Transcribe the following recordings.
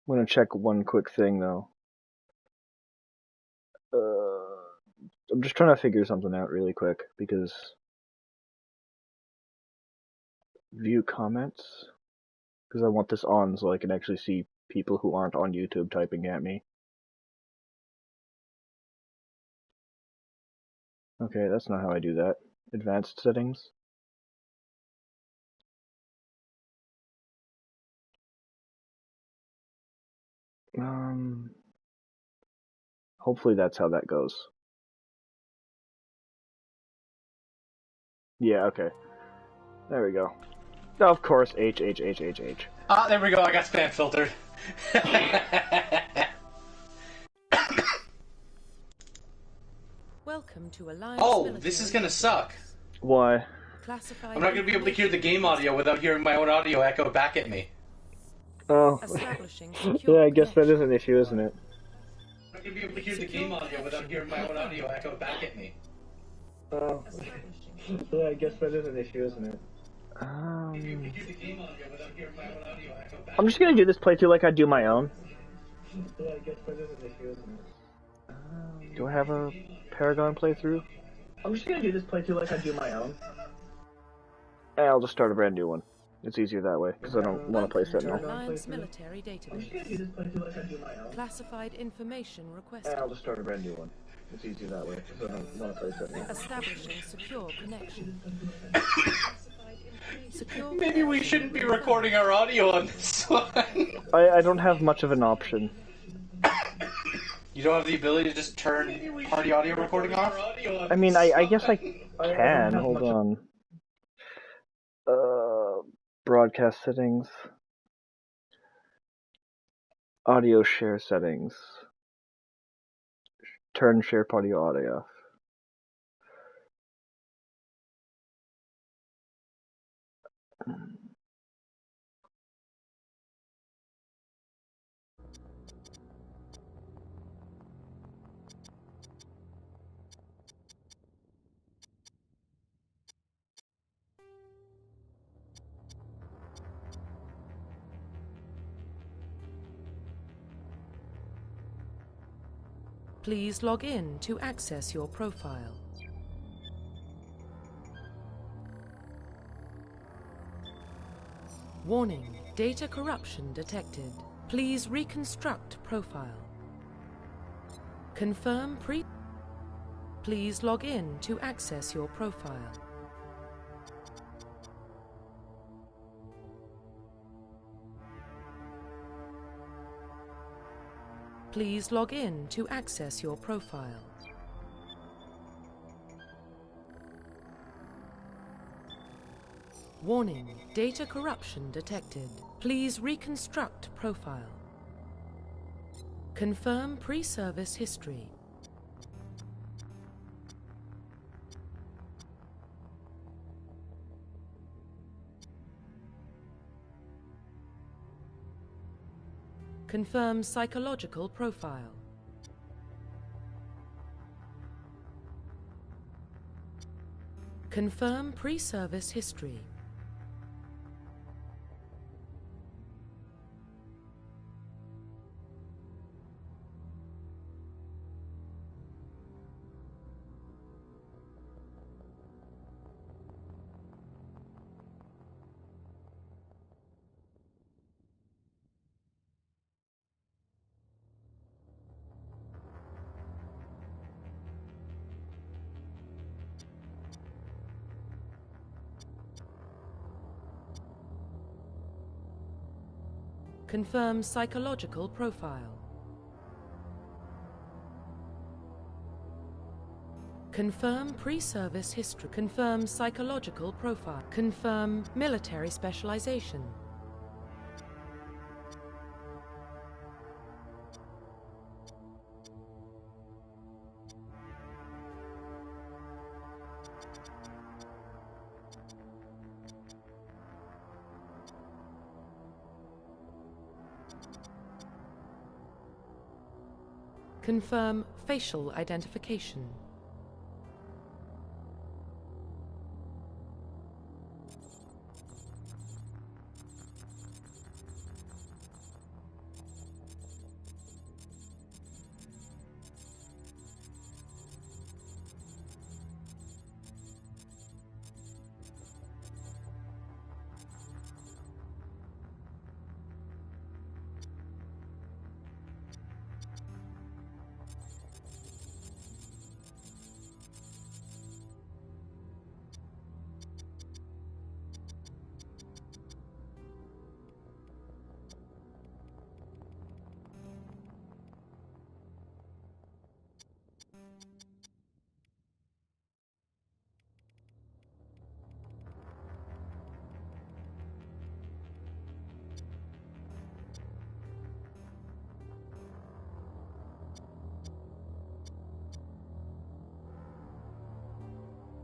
I'm gonna check one quick thing though. I'm just trying to figure something out really quick because view comments, because I want this on so I can actually see people who aren't on YouTube typing at me. Okay, that's not how I do that. Advanced settings. Hopefully that's how that goes. Yeah, okay. There we go. Of course, H. Ah, there we go. I got spam filtered. Welcome to Alliance Oh, Military this is gonna suck. Why? Classified I'm not gonna be able to hear the game audio without hearing my own audio echo back at me. Oh. Establishing secure Yeah, I guess that is connection. an issue, isn't it? I'm not gonna be able to hear the game audio without hearing my own audio echo back at me. Oh. Yeah, I guess that is an issue, isn't it? I'm just gonna do this playthrough like I do my own. Yeah, I guess that is an issue, isn't it? Do I have a Paragon playthrough? I'm just gonna do this playthrough like I do my own. I'll just start a brand new one. It's easier that way, because I don't want to play Welcome to Sentinel. Alliance Military Database. Classified information requested. I'll just start a brand new one. It's easier that way, because I don't want to play Sentinel. Establishing secure connection. Secure Maybe we shouldn't be recording our audio on this one. I don't have much of an option. You don't have the ability to just turn party audio recording off? I mean, I guess I can. Hold on. Broadcast settings. Audio share settings. Turn share party audio off. Please log in to access your profile. Warning, data corruption detected. Please reconstruct profile. Confirm pre... Please log in to access your profile. Please log in to access your profile. Warning, data corruption detected. Please reconstruct profile. Confirm pre-service history. Confirm psychological profile. Confirm pre-service history. Confirm psychological profile. Confirm pre-service history. Confirm psychological profile. Confirm military specialization. Confirm facial identification.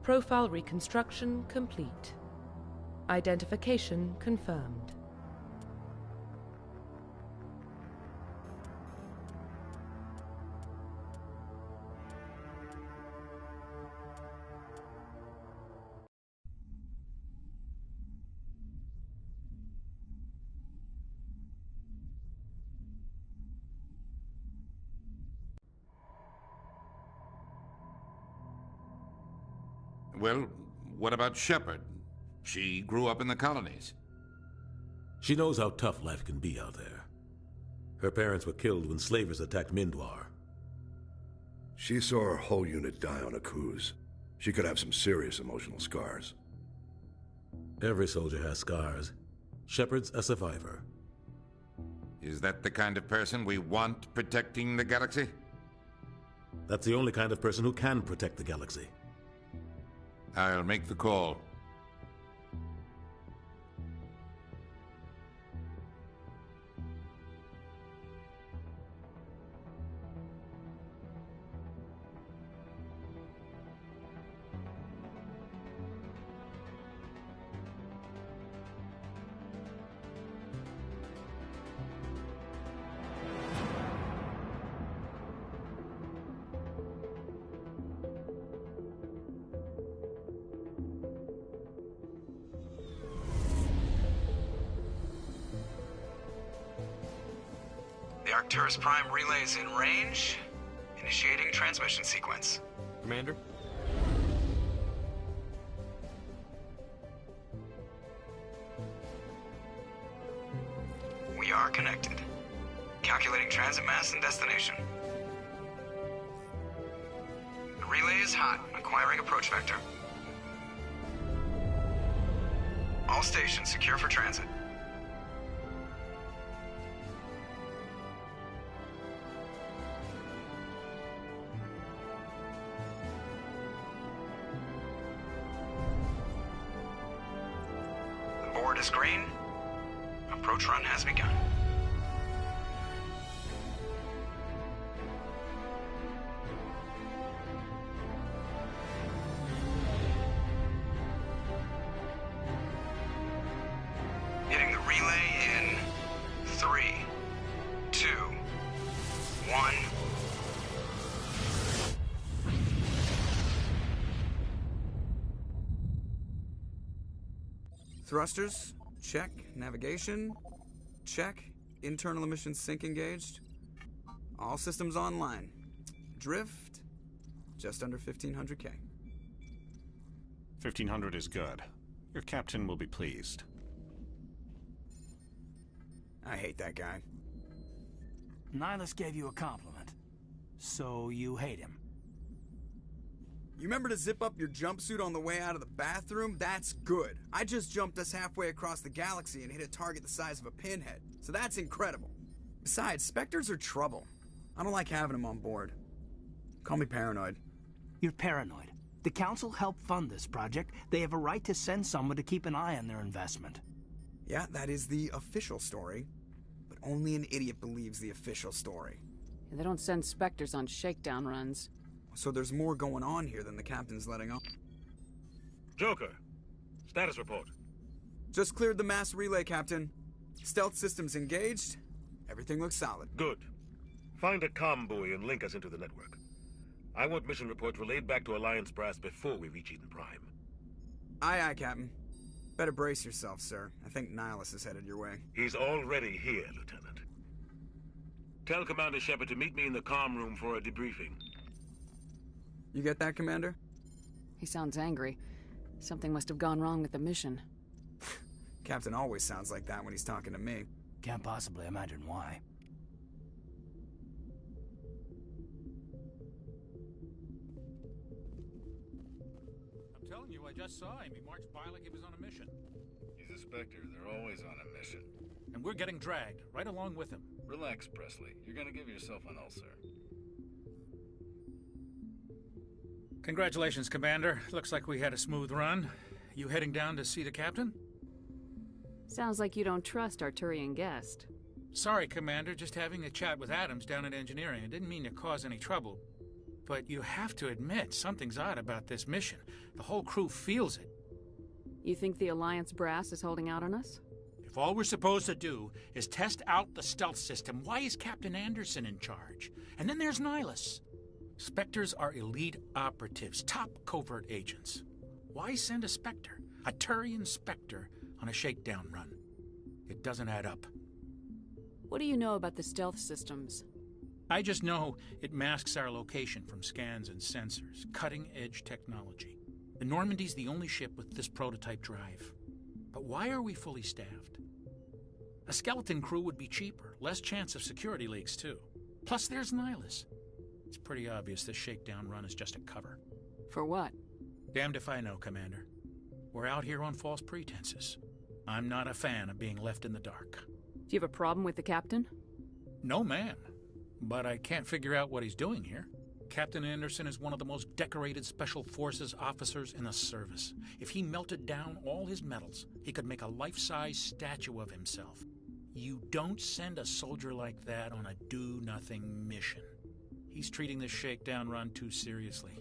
Profile reconstruction complete. Identification confirmed. Well, what about Shepard? She grew up in the colonies. She knows how tough life can be out there. Her parents were killed when slavers attacked Mindwar. She saw her whole unit die on Akuz. She could have some serious emotional scars. Every soldier has scars. Shepard's a survivor. Is that the kind of person we want protecting the galaxy? That's the only kind of person who can protect the galaxy. I'll make the call. The Arcturus Prime relay is in range. Initiating transmission sequence. Commander? We are connected. Calculating transit mass and destination. The relay is hot, acquiring approach vector. All stations secure for transit. The board is green. Approach run has begun. Hitting the relay in 3, 2, 1. Thrusters, check. Navigation, check. Internal emission sync engaged. All systems online. Drift, just under 1500K. 1500 is good. Your captain will be pleased. I hate that guy. Nihilus gave you a compliment. So you hate him. You remember to zip up your jumpsuit on the way out of the bathroom? That's good. I just jumped us halfway across the galaxy and hit a target the size of a pinhead. So that's incredible. Besides, Spectres are trouble. I don't like having them on board. Call me paranoid. You're paranoid. The Council helped fund this project. They have a right to send someone to keep an eye on their investment. Yeah, that is the official story. But only an idiot believes the official story. They don't send Spectres on shakedown runs. So there's more going on here than the captain's letting on. Joker, status report. Just cleared the mass relay, Captain. Stealth systems engaged. Everything looks solid. Good. Find a comm buoy and link us into the network. I want mission reports relayed back to Alliance Brass before we reach Eden Prime. Aye, aye, Captain. Better brace yourself, sir. I think Nihilus is headed your way. He's already here, Lieutenant. Tell Commander Shepard to meet me in the comm room for a debriefing. You get that, Commander? He sounds angry. Something must have gone wrong with the mission. Captain always sounds like that when he's talking to me. Can't possibly imagine why. I'm telling you, I just saw him. He marched by like he was on a mission. He's a Spectre. They're always on a mission. And we're getting dragged, right along with him. Relax, Presley. You're gonna give yourself an ulcer. Congratulations, Commander. Looks like we had a smooth run. You heading down to see the captain? Sounds like you don't trust Arturian Guest. Sorry, Commander. Just having a chat with Adams down at engineering. I didn't mean to cause any trouble. but you have to admit something's odd about this mission. The whole crew feels it. You think the Alliance brass is holding out on us? If all we're supposed to do is test out the stealth system, why is Captain Anderson in charge? And then there's Nihilus. Spectres are elite operatives, top covert agents. Why send a Spectre, a Turian Spectre, on a shakedown run? It doesn't add up. What do you know about the stealth systems? I just know it masks our location from scans and sensors. Cutting-edge technology. The Normandy's the only ship with this prototype drive. But why are we fully staffed? A skeleton crew would be cheaper, less chance of security leaks, too. Plus, there's Nihilus. It's pretty obvious this shakedown run is just a cover. For what? Damned if I know, Commander. We're out here on false pretenses. I'm not a fan of being left in the dark. Do you have a problem with the captain? No, ma'am. But I can't figure out what he's doing here. Captain Anderson is one of the most decorated Special Forces officers in the service. If he melted down all his medals, he could make a life-size statue of himself. You don't send a soldier like that on a do-nothing mission. He's treating this shakedown run too seriously.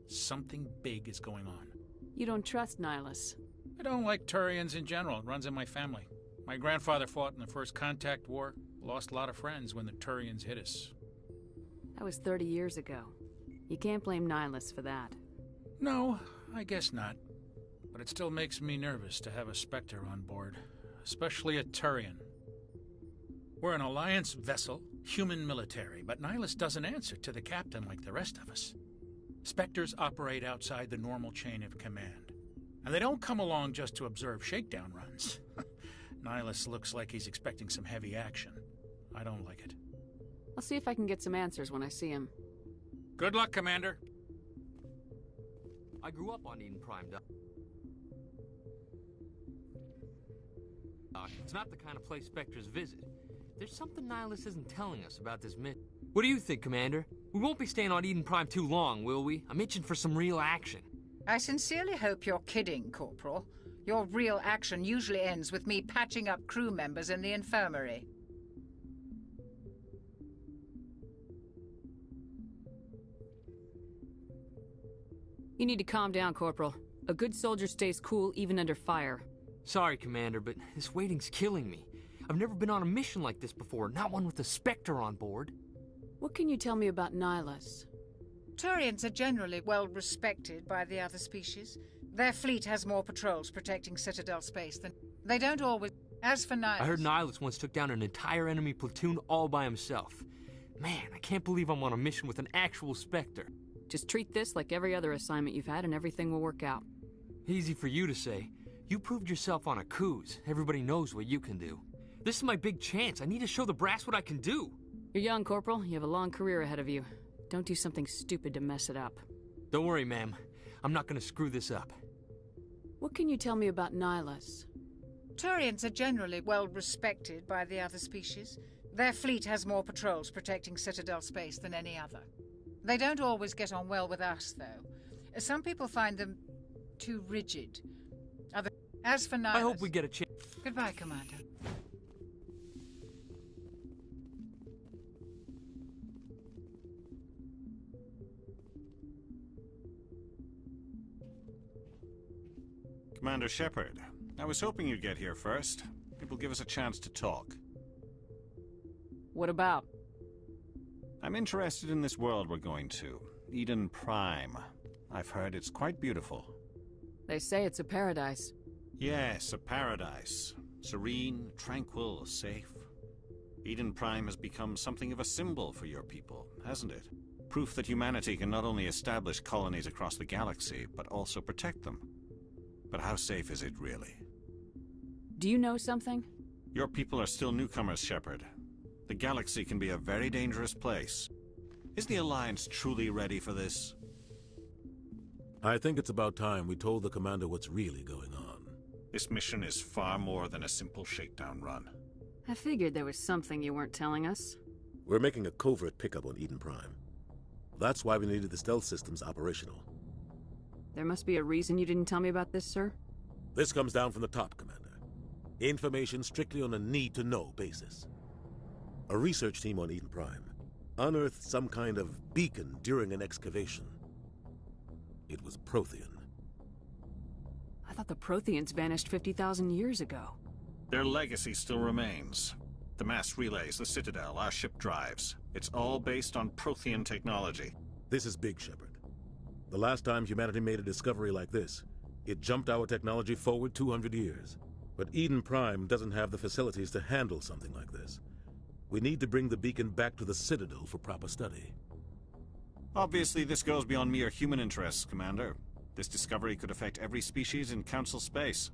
Something big is going on. You don't trust Nihilus? I don't like Turians in general. It runs in my family. My grandfather fought in the First Contact War. Lost a lot of friends when the Turians hit us. That was 30 years ago. You can't blame Nihilus for that. No, I guess not. But it still makes me nervous to have a Spectre on board. Especially a Turian. We're an Alliance vessel, human military, but Nihilus doesn't answer to the captain like the rest of us. Spectres operate outside the normal chain of command. And they don't come along just to observe shakedown runs. Nihilus looks like he's expecting some heavy action. I don't like it. I'll see if I can get some answers when I see him. Good luck, Commander. I grew up on Eden Prime, Doc. It's not the kind of place Spectres visit. There's something Nihilus isn't telling us about this mission. What do you think, Commander? We won't be staying on Eden Prime too long, will we? I'm itching for some real action. I sincerely hope you're kidding, Corporal. Your real action usually ends with me patching up crew members in the infirmary. You need to calm down, Corporal. A good soldier stays cool even under fire. Sorry, Commander, but this waiting's killing me. I've never been on a mission like this before, not one with a Spectre on board. What can you tell me about Nihilus? Turians are generally well respected by the other species. Their fleet has more patrols protecting Citadel space than... They don't always... As for Nihilus... I heard Nihilus once took down an entire enemy platoon all by himself. Man, I can't believe I'm on a mission with an actual Spectre. Just treat this like every other assignment you've had and everything will work out. Easy for you to say. You proved yourself on a cruise. Everybody knows what you can do. This is my big chance. I need to show the brass what I can do. You're young, Corporal. You have a long career ahead of you. Don't do something stupid to mess it up. Don't worry, ma'am. I'm not gonna screw this up. What can you tell me about Nihilus? Turians are generally well respected by the other species. Their fleet has more patrols protecting Citadel space than any other. They don't always get on well with us, though. Some people find them too rigid. As for Nihilus... I hope we get a chance. Goodbye, Commander. Commander Shepard, I was hoping you'd get here first. It will give us a chance to talk. What about? I'm interested in this world we're going to. Eden Prime. I've heard it's quite beautiful. They say it's a paradise. Yes, a paradise. Serene, tranquil, safe. Eden Prime has become something of a symbol for your people, hasn't it? Proof that humanity can not only establish colonies across the galaxy, but also protect them. But how safe is it really? Do you know something? Your people are still newcomers, Shepard. The galaxy can be a very dangerous place. Is the Alliance truly ready for this? I think it's about time we told the Commander what's really going on. This mission is far more than a simple shakedown run. I figured there was something you weren't telling us. We're making a covert pickup on Eden Prime. That's why we needed the stealth systems operational. There must be a reason you didn't tell me about this, sir? This comes down from the top, Commander. Information strictly on a need-to-know basis. A research team on Eden Prime unearthed some kind of beacon during an excavation. It was Prothean. I thought the Protheans vanished 50,000 years ago. Their legacy still remains. The mass relays, the Citadel, our ship drives. It's all based on Prothean technology. This is big, Shepard. The last time humanity made a discovery like this, it jumped our technology forward 200 years. But Eden Prime doesn't have the facilities to handle something like this. We need to bring the beacon back to the Citadel for proper study. Obviously, this goes beyond mere human interests, Commander. This discovery could affect every species in Council space.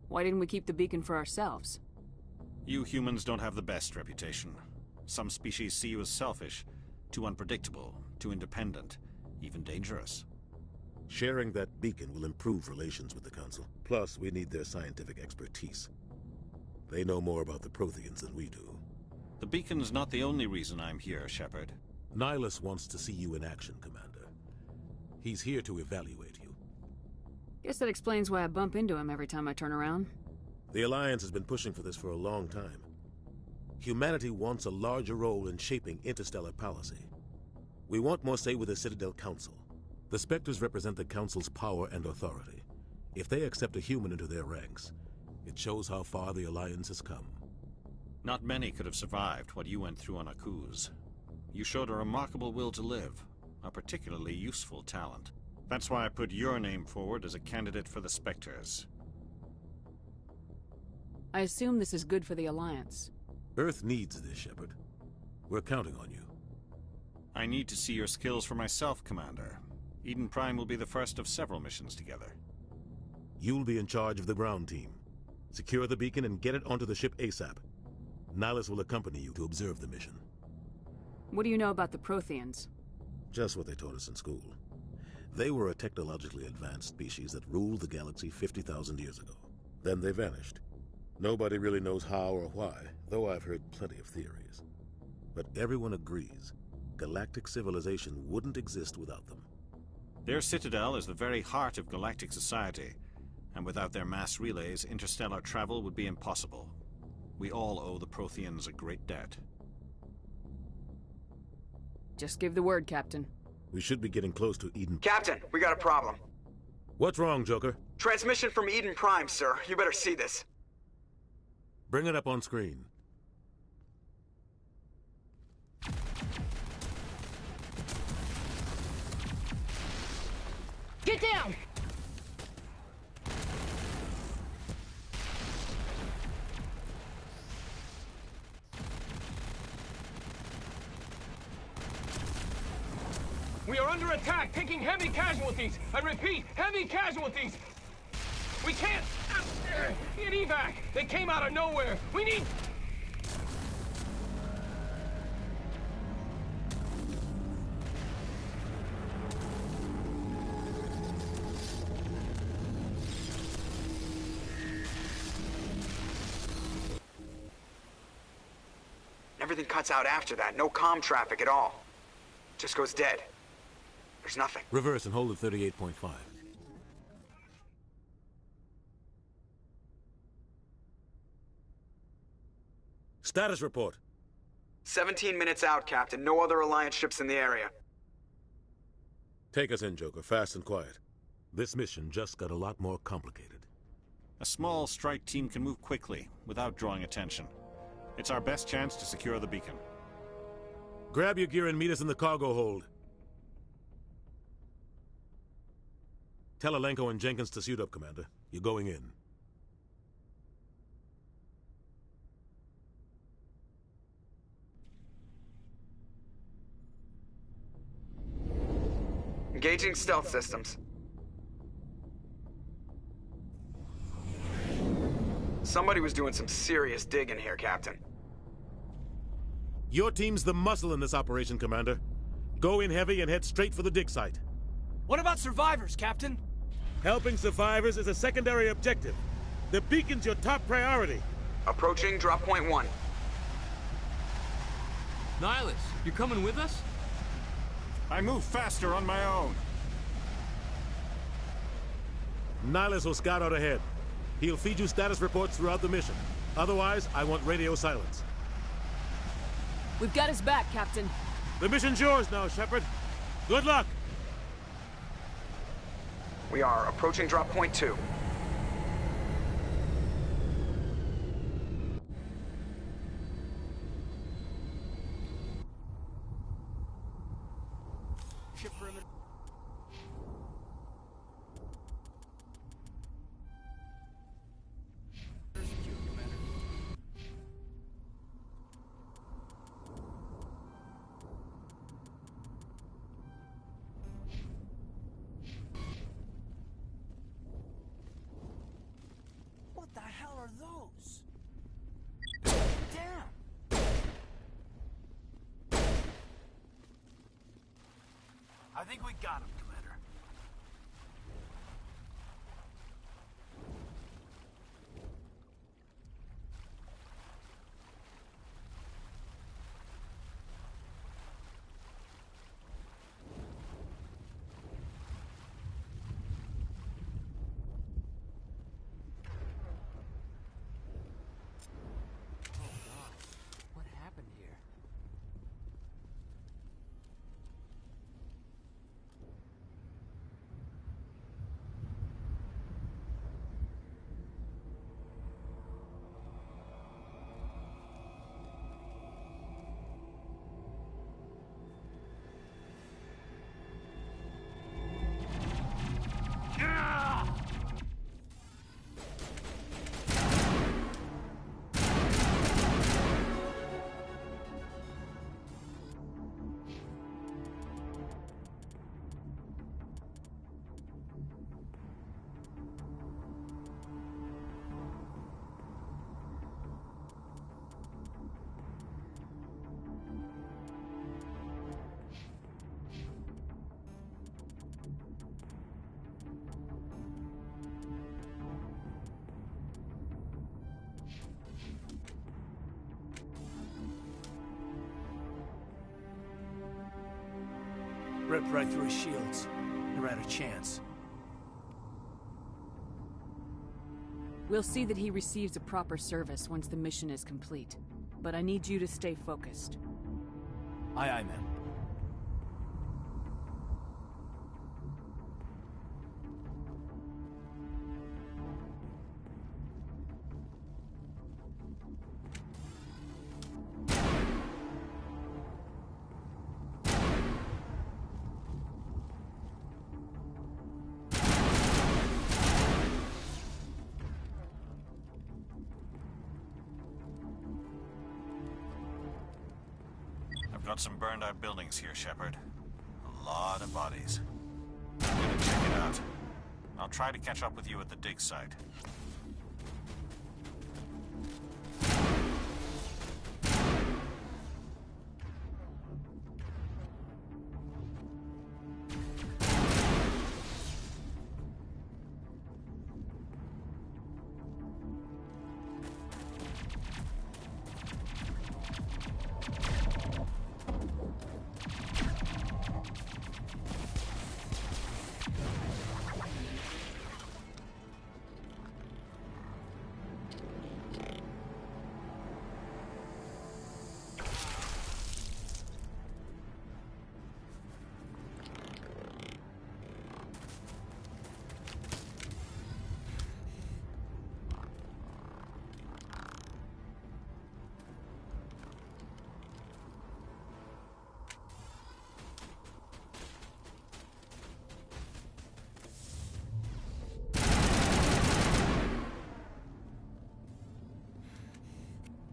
Why didn't we keep the beacon for ourselves? You humans don't have the best reputation. Some species see you as selfish, too unpredictable, too independent, even dangerous. Sharing that beacon will improve relations with the Council. Plus, we need their scientific expertise. They know more about the Protheans than we do. The beacon's not the only reason I'm here, Shepard. Nihilus wants to see you in action, Commander. He's here to evaluate you. Guess that explains why I bump into him every time I turn around. The Alliance has been pushing for this for a long time. Humanity wants a larger role in shaping interstellar policy. We want more say with the Citadel Council. The Spectres represent the Council's power and authority. If they accept a human into their ranks, it shows how far the Alliance has come. Not many could have survived what you went through on Akuz. You showed a remarkable will to live, a particularly useful talent. That's why I put your name forward as a candidate for the Spectres. I assume this is good for the Alliance. Earth needs this, Shepard. We're counting on you. I need to see your skills for myself, Commander. Eden Prime will be the first of several missions together. You'll be in charge of the ground team. Secure the beacon and get it onto the ship ASAP. Nihilus will accompany you to observe the mission. What do you know about the Protheans? Just what they taught us in school. They were a technologically advanced species that ruled the galaxy 50,000 years ago. Then they vanished. Nobody really knows how or why, though I've heard plenty of theories. But everyone agrees, galactic civilization wouldn't exist without them. Their citadel is the very heart of galactic society, and without their mass relays, interstellar travel would be impossible. We all owe the Protheans a great debt. Just give the word, Captain. We should be getting close to Eden. Captain, we got a problem. What's wrong, Joker? Transmission from Eden Prime, sir. You better see this. Bring it up on screen. Get down! We are under attack, taking heavy casualties. I repeat, heavy casualties. We can't get evac. They came out of nowhere. We need... Everything cuts out after that. No comm traffic at all. Just goes dead. There's nothing. Reverse and hold at 38.5. Status report. 17 minutes out, Captain. No other Alliance ships in the area. Take us in, Joker. Fast and quiet. This mission just got a lot more complicated. A small strike team can move quickly, without drawing attention. It's our best chance to secure the beacon. Grab your gear and meet us in the cargo hold. Tell Alenko and Jenkins to suit up, Commander. You're going in. Engaging stealth systems. Somebody was doing some serious digging here, Captain. Your team's the muscle in this operation, Commander. Go in heavy and head straight for the dig site. What about survivors, Captain? Helping survivors is a secondary objective. The beacon's your top priority. Approaching drop point 1. Nihilus, you're coming with us? I move faster on my own. Nihilus will scout out ahead. He'll feed you status reports throughout the mission. Otherwise, I want radio silence. We've got his back, Captain. The mission's yours now, Shepard. Good luck! We are approaching drop point 2. Ship perimeter. What the hell are those? Damn! I think we got him, Commander. What happened here? Ripped right through his shields. Never had a chance. We'll see that he receives a proper service once the mission is complete. But I need you to stay focused. Aye, aye, man. I've got some burned-out buildings here, Shepard. A lot of bodies. I'm gonna check it out. I'll try to catch up with you at the dig site.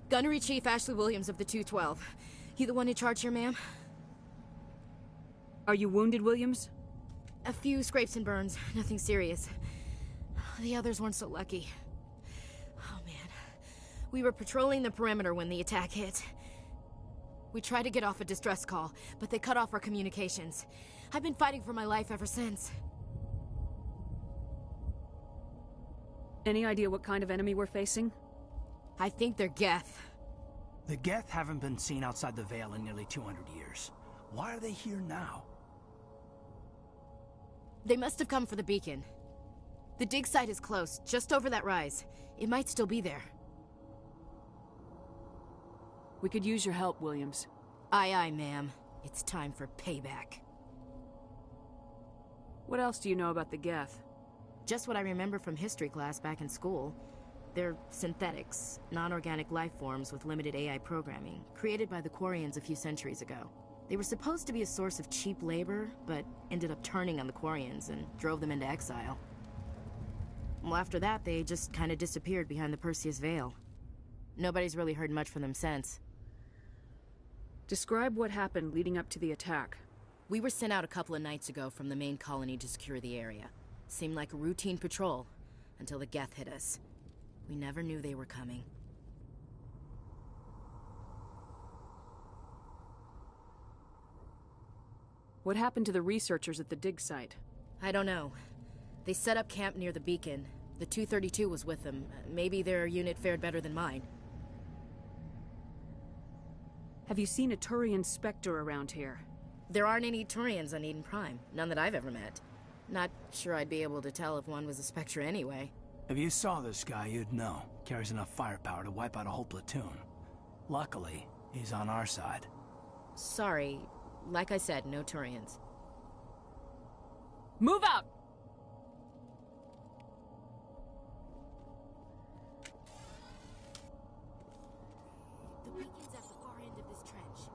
Gunnery Chief Ashley Williams of the 212. You the one in charge here, ma'am? Are you wounded, Williams? A few scrapes and burns, nothing serious. The others weren't so lucky. Oh man. We were patrolling the perimeter when the attack hit. We tried to get off a distress call, but they cut off our communications. I've been fighting for my life ever since. Any idea what kind of enemy we're facing? I think they're Geth. The Geth haven't been seen outside the Veil in nearly 200 years. Why are they here now? They must have come for the beacon. The dig site is close, just over that rise. It might still be there. We could use your help, Williams. Aye, aye, ma'am. It's time for payback. What else do you know about the Geth? Just what I remember from history class back in school. They're synthetics, non-organic life forms with limited AI programming, created by the Quarians a few centuries ago. They were supposed to be a source of cheap labor, but ended up turning on the Quarians and drove them into exile. Well, after that, they just kind of disappeared behind the Perseus Veil. Nobody's really heard much from them since. Describe what happened leading up to the attack. We were sent out a couple of nights ago from the main colony to secure the area. Seemed like a routine patrol, until the Geth hit us. We never knew they were coming. What happened to the researchers at the dig site? I don't know. They set up camp near the beacon. The 232 was with them. Maybe their unit fared better than mine. Have you seen a Turian Spectre around here? There aren't any Turians on Eden Prime. None that I've ever met. Not sure I'd be able to tell if one was a Spectre anyway. If you saw this guy, you'd know. Carries enough firepower to wipe out a whole platoon. Luckily, he's on our side. Sorry. Like I said, no Turians. Move out! The beacon's at the far end of this trench.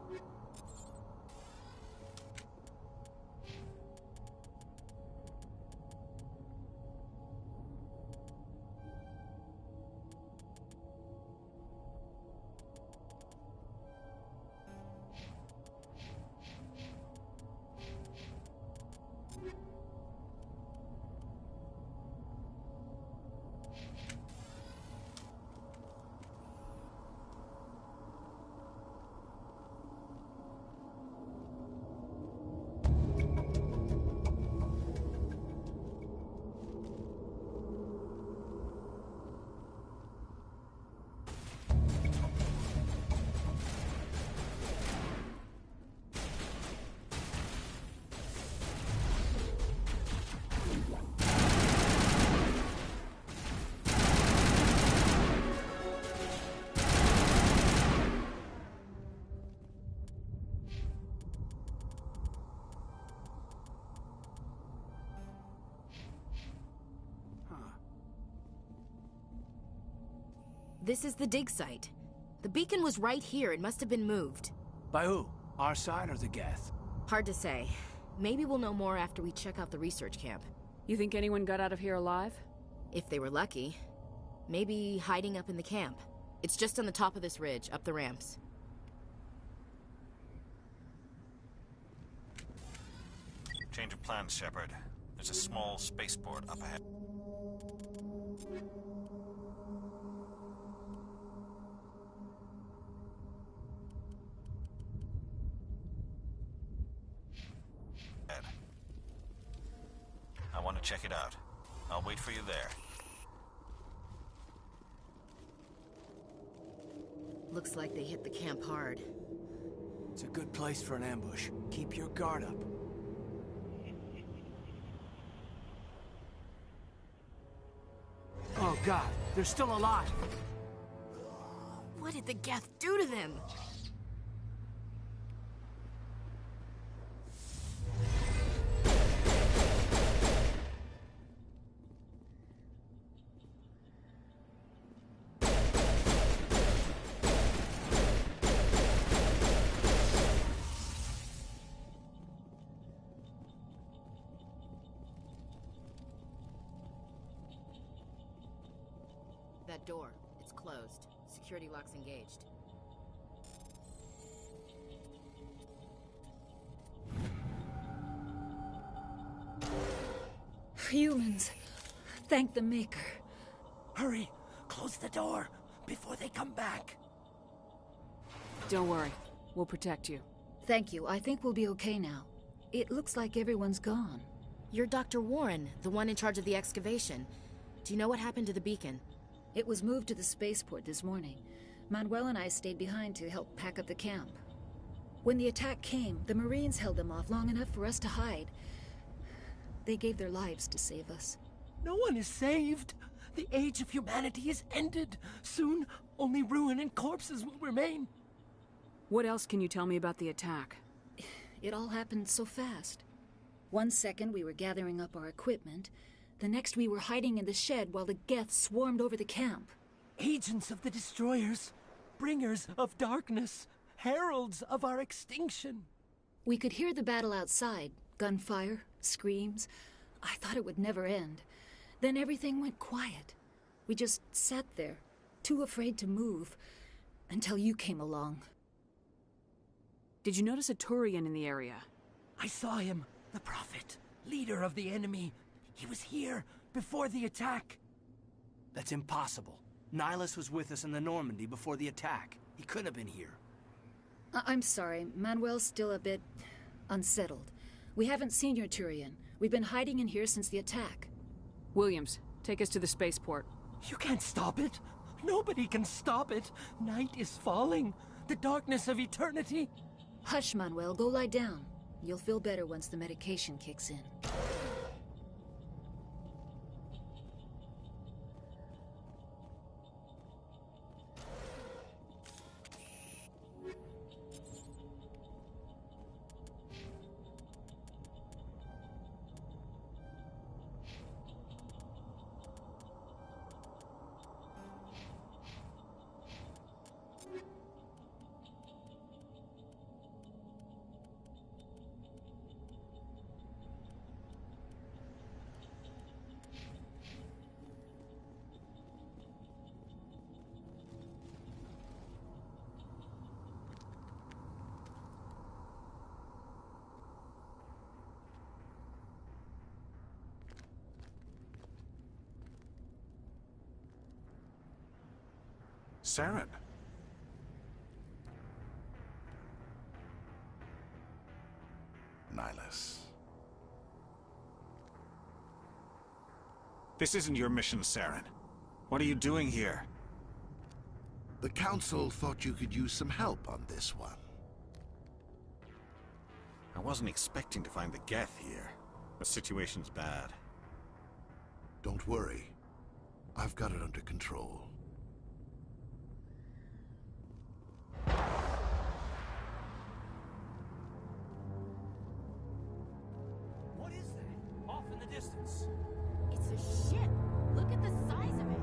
This is the dig site. The beacon was right here. It must have been moved. By who? Our side or the Geth? Hard to say. Maybe we'll know more after we check out the research camp. You think anyone got out of here alive? If they were lucky. Maybe hiding up in the camp. It's just on the top of this ridge, up the ramps. Change of plans, Shepard. There's a small spaceport up ahead. I want to check it out. I'll wait for you there. Looks like they hit the camp hard. It's a good place for an ambush. Keep your guard up. Oh God, they're still alive! What did the Geth do to them? That door, it's closed. Security lock's engaged. Humans. Thank the Maker. Hurry! Close the door before they come back. Don't worry. We'll protect you. Thank you. I think we'll be okay now. It looks like everyone's gone. You're Dr. Warren, the one in charge of the excavation. Do you know what happened to the beacon? It was moved to the spaceport this morning. Manuel and I stayed behind to help pack up the camp. When the attack came, the Marines held them off long enough for us to hide. They gave their lives to save us. No one is saved. The age of humanity is ended. Soon, only ruin and corpses will remain. What else can you tell me about the attack? It all happened so fast. 1 second we were gathering up our equipment, the next we were hiding in the shed while the Geth swarmed over the camp. Agents of the Destroyers, bringers of darkness, heralds of our extinction. We could hear the battle outside. Gunfire, screams. I thought it would never end. Then everything went quiet. We just sat there, too afraid to move, until you came along. Did you notice a Turian in the area? I saw him, the Prophet, leader of the enemy. He was here before the attack. That's impossible. Nihilus was with us in the Normandy before the attack. He couldn't have been here. I'm sorry, Manuel's still a bit unsettled. We haven't seen your Turian. We've been hiding in here since the attack. Williams, take us to the spaceport. You can't stop it. Nobody can stop it. Night is falling. The darkness of eternity. Hush, Manuel. Go lie down. You'll feel better once the medication kicks in. Saren. Nihilus. This isn't your mission, Saren. What are you doing here? The Council thought you could use some help on this one. I wasn't expecting to find the Geth here. The situation's bad. Don't worry. I've got it under control. What is that? Off in the distance. It's a ship. Look at the size of it.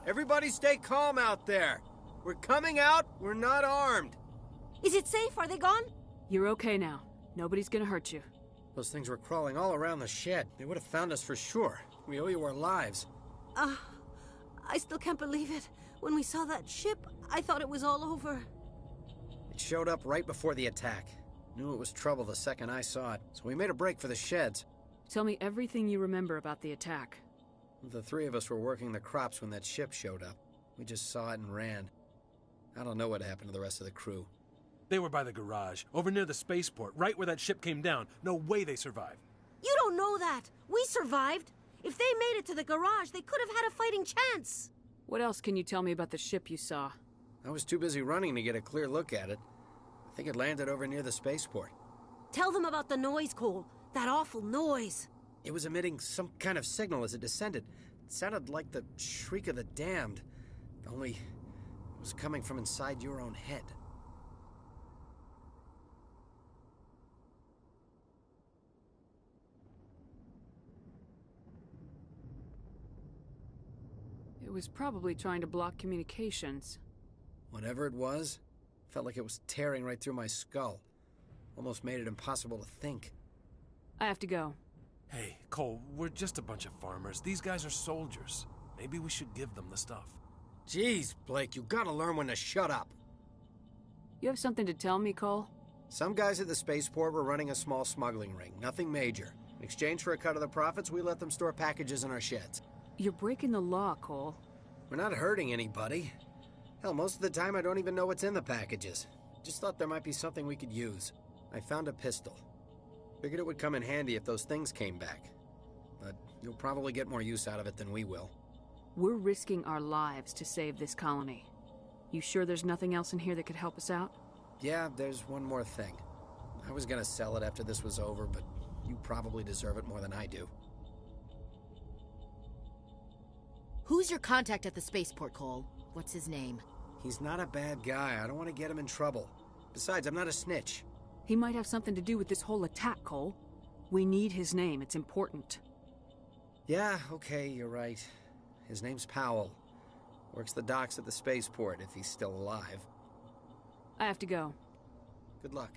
Everybody stay calm out there. We're coming out, we're not armed. Is it safe? Are they gone? You're okay now. Nobody's gonna hurt you. Those things were crawling all around the shed. They would have found us for sure. We owe you our lives. I still can't believe it. When we saw that ship, I thought it was all over. It showed up right before the attack. Knew it was trouble the second I saw it, so we made a break for the sheds. Tell me everything you remember about the attack. The three of us were working the crops when that ship showed up. We just saw it and ran. I don't know what happened to the rest of the crew. They were by the garage, over near the spaceport, right where that ship came down. No way they survived. You don't know that. We survived. If they made it to the garage, they could have had a fighting chance. What else can you tell me about the ship you saw? I was too busy running to get a clear look at it. I think it landed over near the spaceport. Tell them about the noise, Cole. That awful noise. It was emitting some kind of signal as it descended. It sounded like the shriek of the damned, only it was coming from inside your own head. It was probably trying to block communications. Whatever it was, felt like it was tearing right through my skull. Almost made it impossible to think. I have to go. Hey, Cole, we're just a bunch of farmers. These guys are soldiers. Maybe we should give them the stuff. Jeez, Blake, you gotta learn when to shut up. You have something to tell me, Cole? Some guys at the spaceport were running a small smuggling ring, nothing major. In exchange for a cut of the profits, we let them store packages in our sheds. You're breaking the law, Cole. We're not hurting anybody. Hell, most of the time I don't even know what's in the packages. Just thought there might be something we could use. I found a pistol. Figured it would come in handy if those things came back. But you'll probably get more use out of it than we will. We're risking our lives to save this colony. You sure there's nothing else in here that could help us out? Yeah, there's one more thing. I was gonna sell it after this was over, but you probably deserve it more than I do. Who's your contact at the spaceport, Cole? What's his name? He's not a bad guy. I don't want to get him in trouble. Besides, I'm not a snitch. He might have something to do with this whole attack, Cole. We need his name. It's important. Yeah, okay, you're right. His name's Powell. Works the docks at the spaceport, if he's still alive. I have to go. Good luck.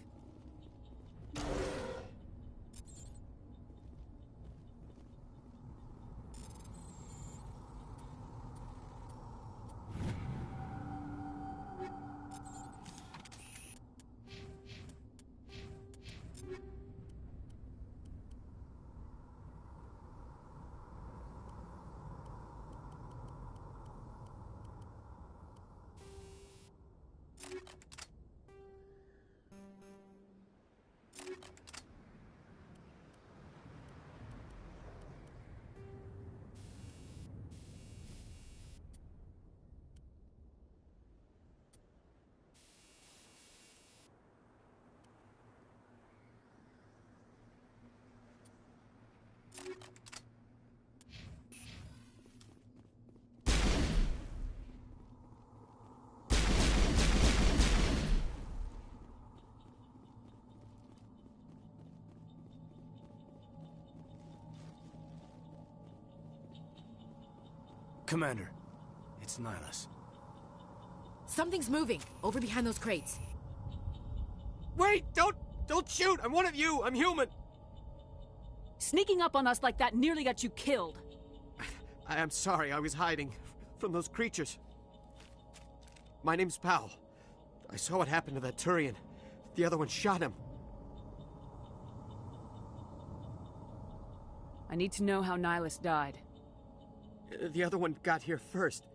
Commander, it's Nihilus. Something's moving, over behind those crates. Wait! Don't shoot! I'm one of you! I'm human! Sneaking up on us like that nearly got you killed. I am sorry, I was hiding from those creatures. My name's Powell. I saw what happened to that Turian. The other one shot him. I need to know how Nihilus died. The other one got here first.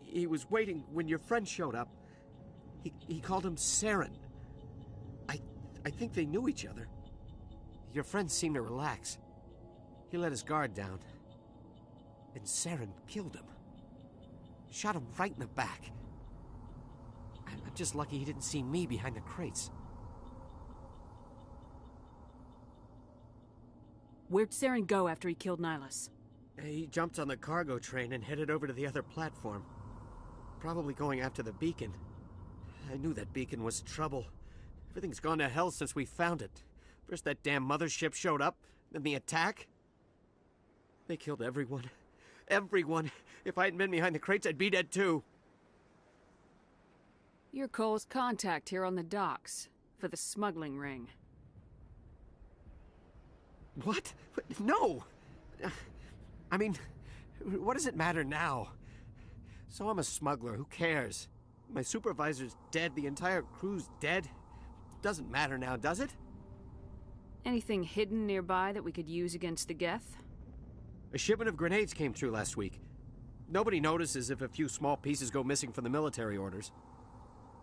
He was waiting when your friend showed up. He called him Saren. I think they knew each other. Your friend seemed to relax. He let his guard down. And Saren killed him. Shot him right in the back. I'm just lucky he didn't see me behind the crates. Where'd Saren go after he killed Nihilus? He jumped on the cargo train and headed over to the other platform. Probably going after the beacon. I knew that beacon was trouble. Everything's gone to hell since we found it. First that damn mothership showed up, then the attack. They killed everyone. Everyone. If I hadn't been behind the crates, I'd be dead too. You're Cole's contact here on the docks, for the smuggling ring. What? No! I mean, what does it matter now? So I'm a smuggler, who cares? My supervisor's dead, the entire crew's dead. Doesn't matter now, does it? Anything hidden nearby that we could use against the Geth? A shipment of grenades came through last week. Nobody notices if a few small pieces go missing from the military orders.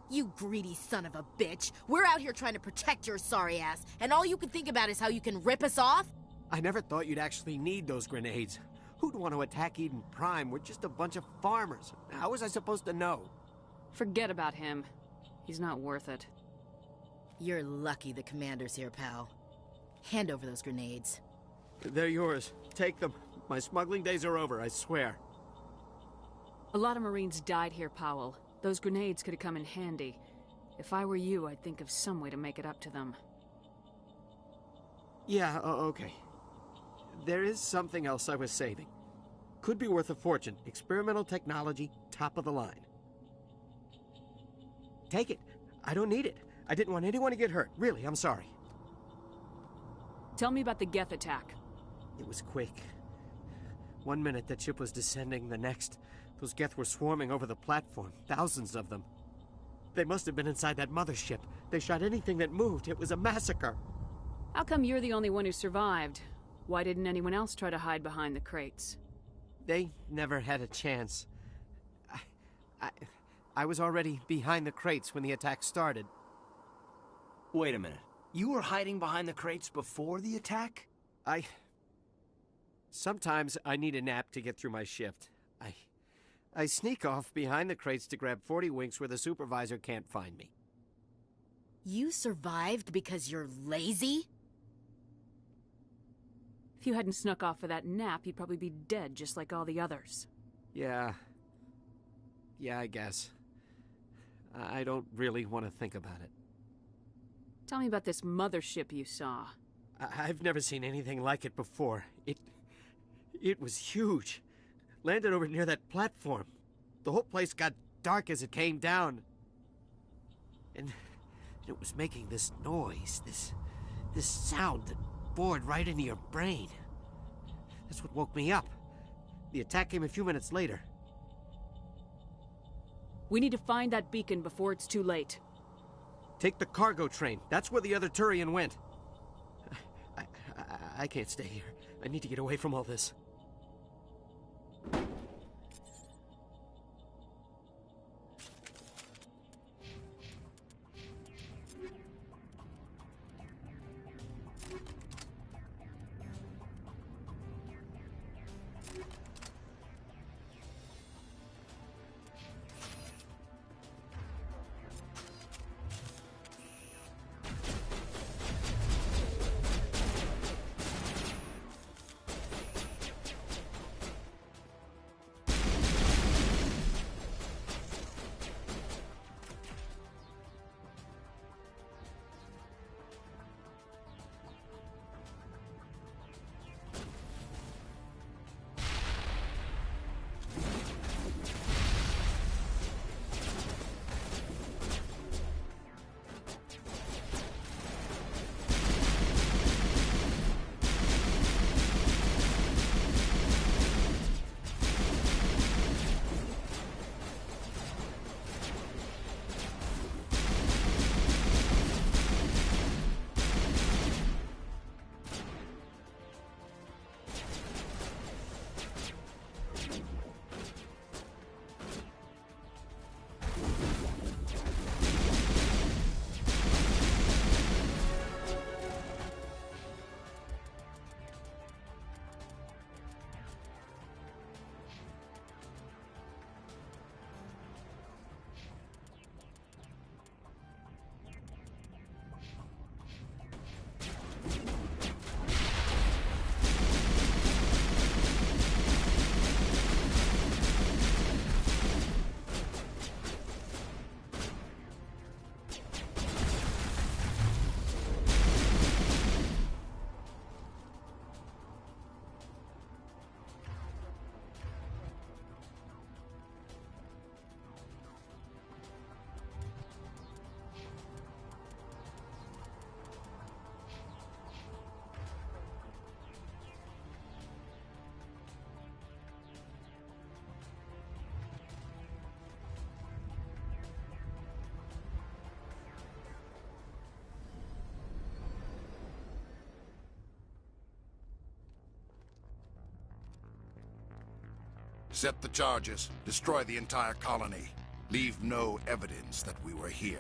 You greedy son of a bitch! We're out here trying to protect your sorry ass, and all you can think about is how you can rip us off? I never thought you'd actually need those grenades. Who'd want to attack Eden Prime? We're just a bunch of farmers. How was I supposed to know? Forget about him. He's not worth it. You're lucky the commander's here, pal. Hand over those grenades. They're yours. Take them. My smuggling days are over, I swear. A lot of Marines died here, Powell. Those grenades could have come in handy. If I were you, I'd think of some way to make it up to them. Yeah, okay. There is something else I was saving. Could be worth a fortune. Experimental technology, top of the line. Take it. I don't need it. I didn't want anyone to get hurt. Really, I'm sorry. Tell me about the Geth attack. It was quick. 1 minute that ship was descending, the next, those Geth were swarming over the platform, thousands of them. They must have been inside that mothership. They shot anything that moved. It was a massacre. How come you're the only one who survived? Why didn't anyone else try to hide behind the crates? They never had a chance. I was already behind the crates when the attack started. Wait a minute. You were hiding behind the crates before the attack? Sometimes I need a nap to get through my shift. I sneak off behind the crates to grab 40 winks where the supervisor can't find me. You survived because you're lazy? If you hadn't snuck off for that nap, you'd probably be dead just like all the others. Yeah, I guess. I don't really want to think about it. Tell me about this mothership you saw. I've never seen anything like it before. It was huge. Landed over near that platform. The whole place got dark as it came down. And it was making this noise, this sound that bored right into your brain. That's what woke me up. The attack came a few minutes later. We need to find that beacon before it's too late. Take the cargo train. That's where the other Turian went. I can't stay here. I need to get away from all this. Set the charges. Destroy the entire colony. Leave no evidence that we were here.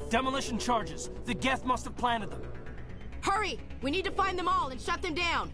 Demolition charges. The Geth must have planted them. Hurry! We need to find them all and shut them down.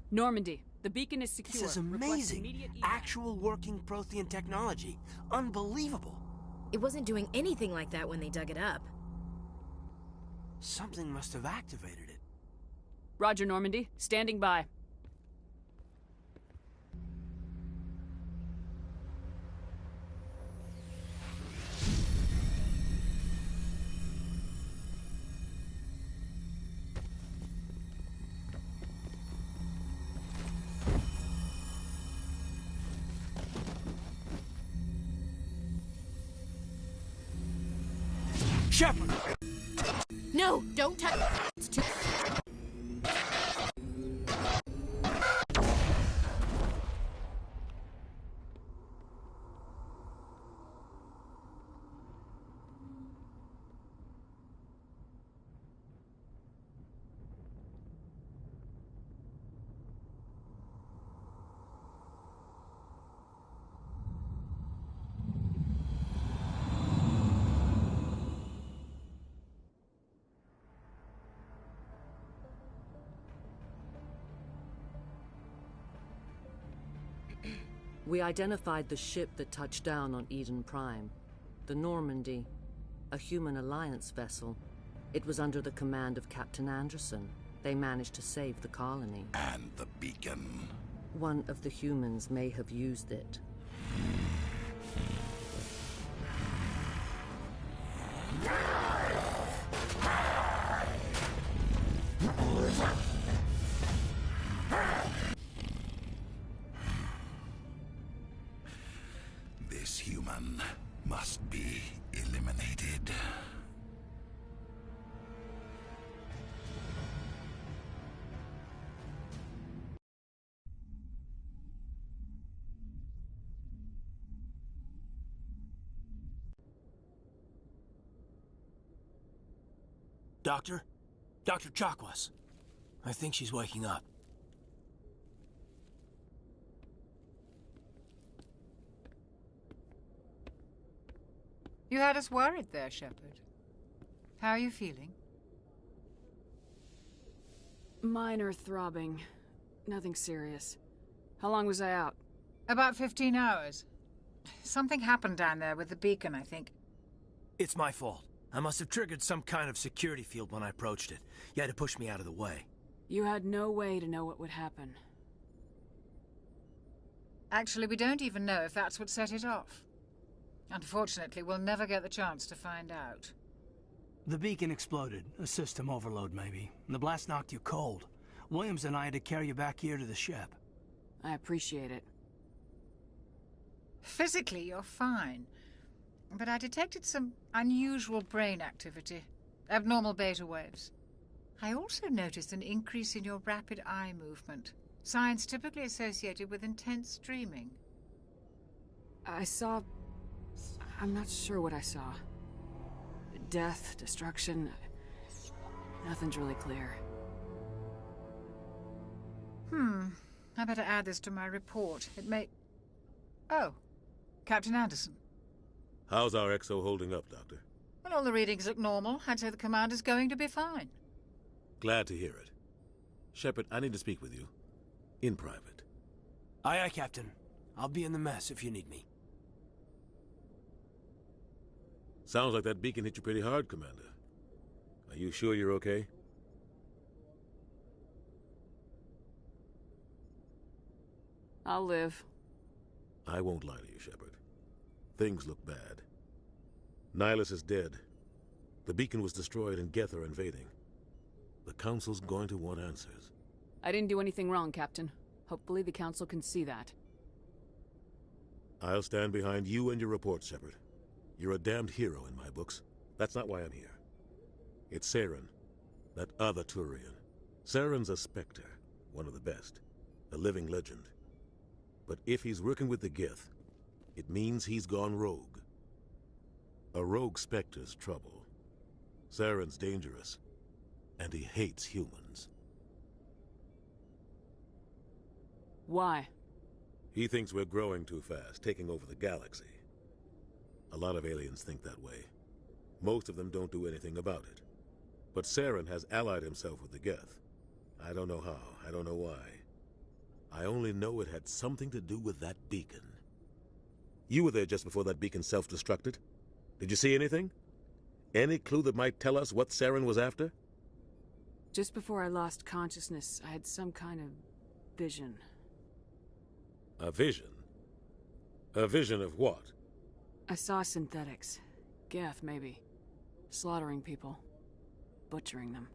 Normandy, the beacon is secure. This is Request amazing. immediate evac. Actual working Prothean technology. Unbelievable. It wasn't doing anything like that when they dug it up. Something must have activated it. Roger, Normandy. Standing by. Shepard! No, don't touch. It's too. We identified the ship that touched down on Eden Prime. The Normandy, a human alliance vessel. It was under the command of Captain Anderson. They managed to save the colony. And the beacon. One of the humans may have used it. This human must be eliminated. Doctor? Dr. Chakwas. I think she's waking up. You had us worried there, Shepard. How are you feeling? Minor throbbing. Nothing serious. How long was I out? About 15 hours. Something happened down there with the beacon, I think. It's my fault. I must have triggered some kind of security field when I approached it. You had to push me out of the way. You had no way to know what would happen. Actually, we don't even know if that's what set it off. Unfortunately, we'll never get the chance to find out. The beacon exploded. A system overload, maybe. The blast knocked you cold. Williams and I had to carry you back here to the ship. I appreciate it. Physically, you're fine. But I detected some unusual brain activity. Abnormal beta waves. I also noticed an increase in your rapid eye movement. Signs typically associated with intense dreaming. I saw... I'm not sure what I saw. Death, destruction... Nothing's really clear. I better add this to my report. It may... Oh, Captain Anderson. How's our XO holding up, Doctor? Well, all the readings look normal. I'd say the commander's going to be fine. Glad to hear it. Shepard, I need to speak with you. In private. Aye, aye, Captain. I'll be in the mess if you need me. Sounds like that beacon hit you pretty hard, Commander. Are you sure you're okay? I'll live. I won't lie to you, Shepard. Things look bad. Nihilus is dead. The beacon was destroyed and Geth are invading. The Council's going to want answers. I didn't do anything wrong, Captain. Hopefully the Council can see that. I'll stand behind you and your report, Shepard. You're a damned hero in my books. That's not why I'm here. It's Saren, that other Turian. Saren's a Spectre, one of the best. A living legend. But if he's working with the Geth, it means he's gone rogue. A rogue Spectre's trouble. Saren's dangerous, and he hates humans. Why? He thinks we're growing too fast, taking over the galaxy. A lot of aliens think that way. Most of them don't do anything about it. But Saren has allied himself with the Geth. I don't know how, I don't know why. I only know it had something to do with that beacon. You were there just before that beacon self-destructed. Did you see anything? Any clue that might tell us what Saren was after? Just before I lost consciousness, I had some kind of vision. A vision? A vision of what? I saw synthetics. Geth, maybe. Slaughtering people. Butchering them.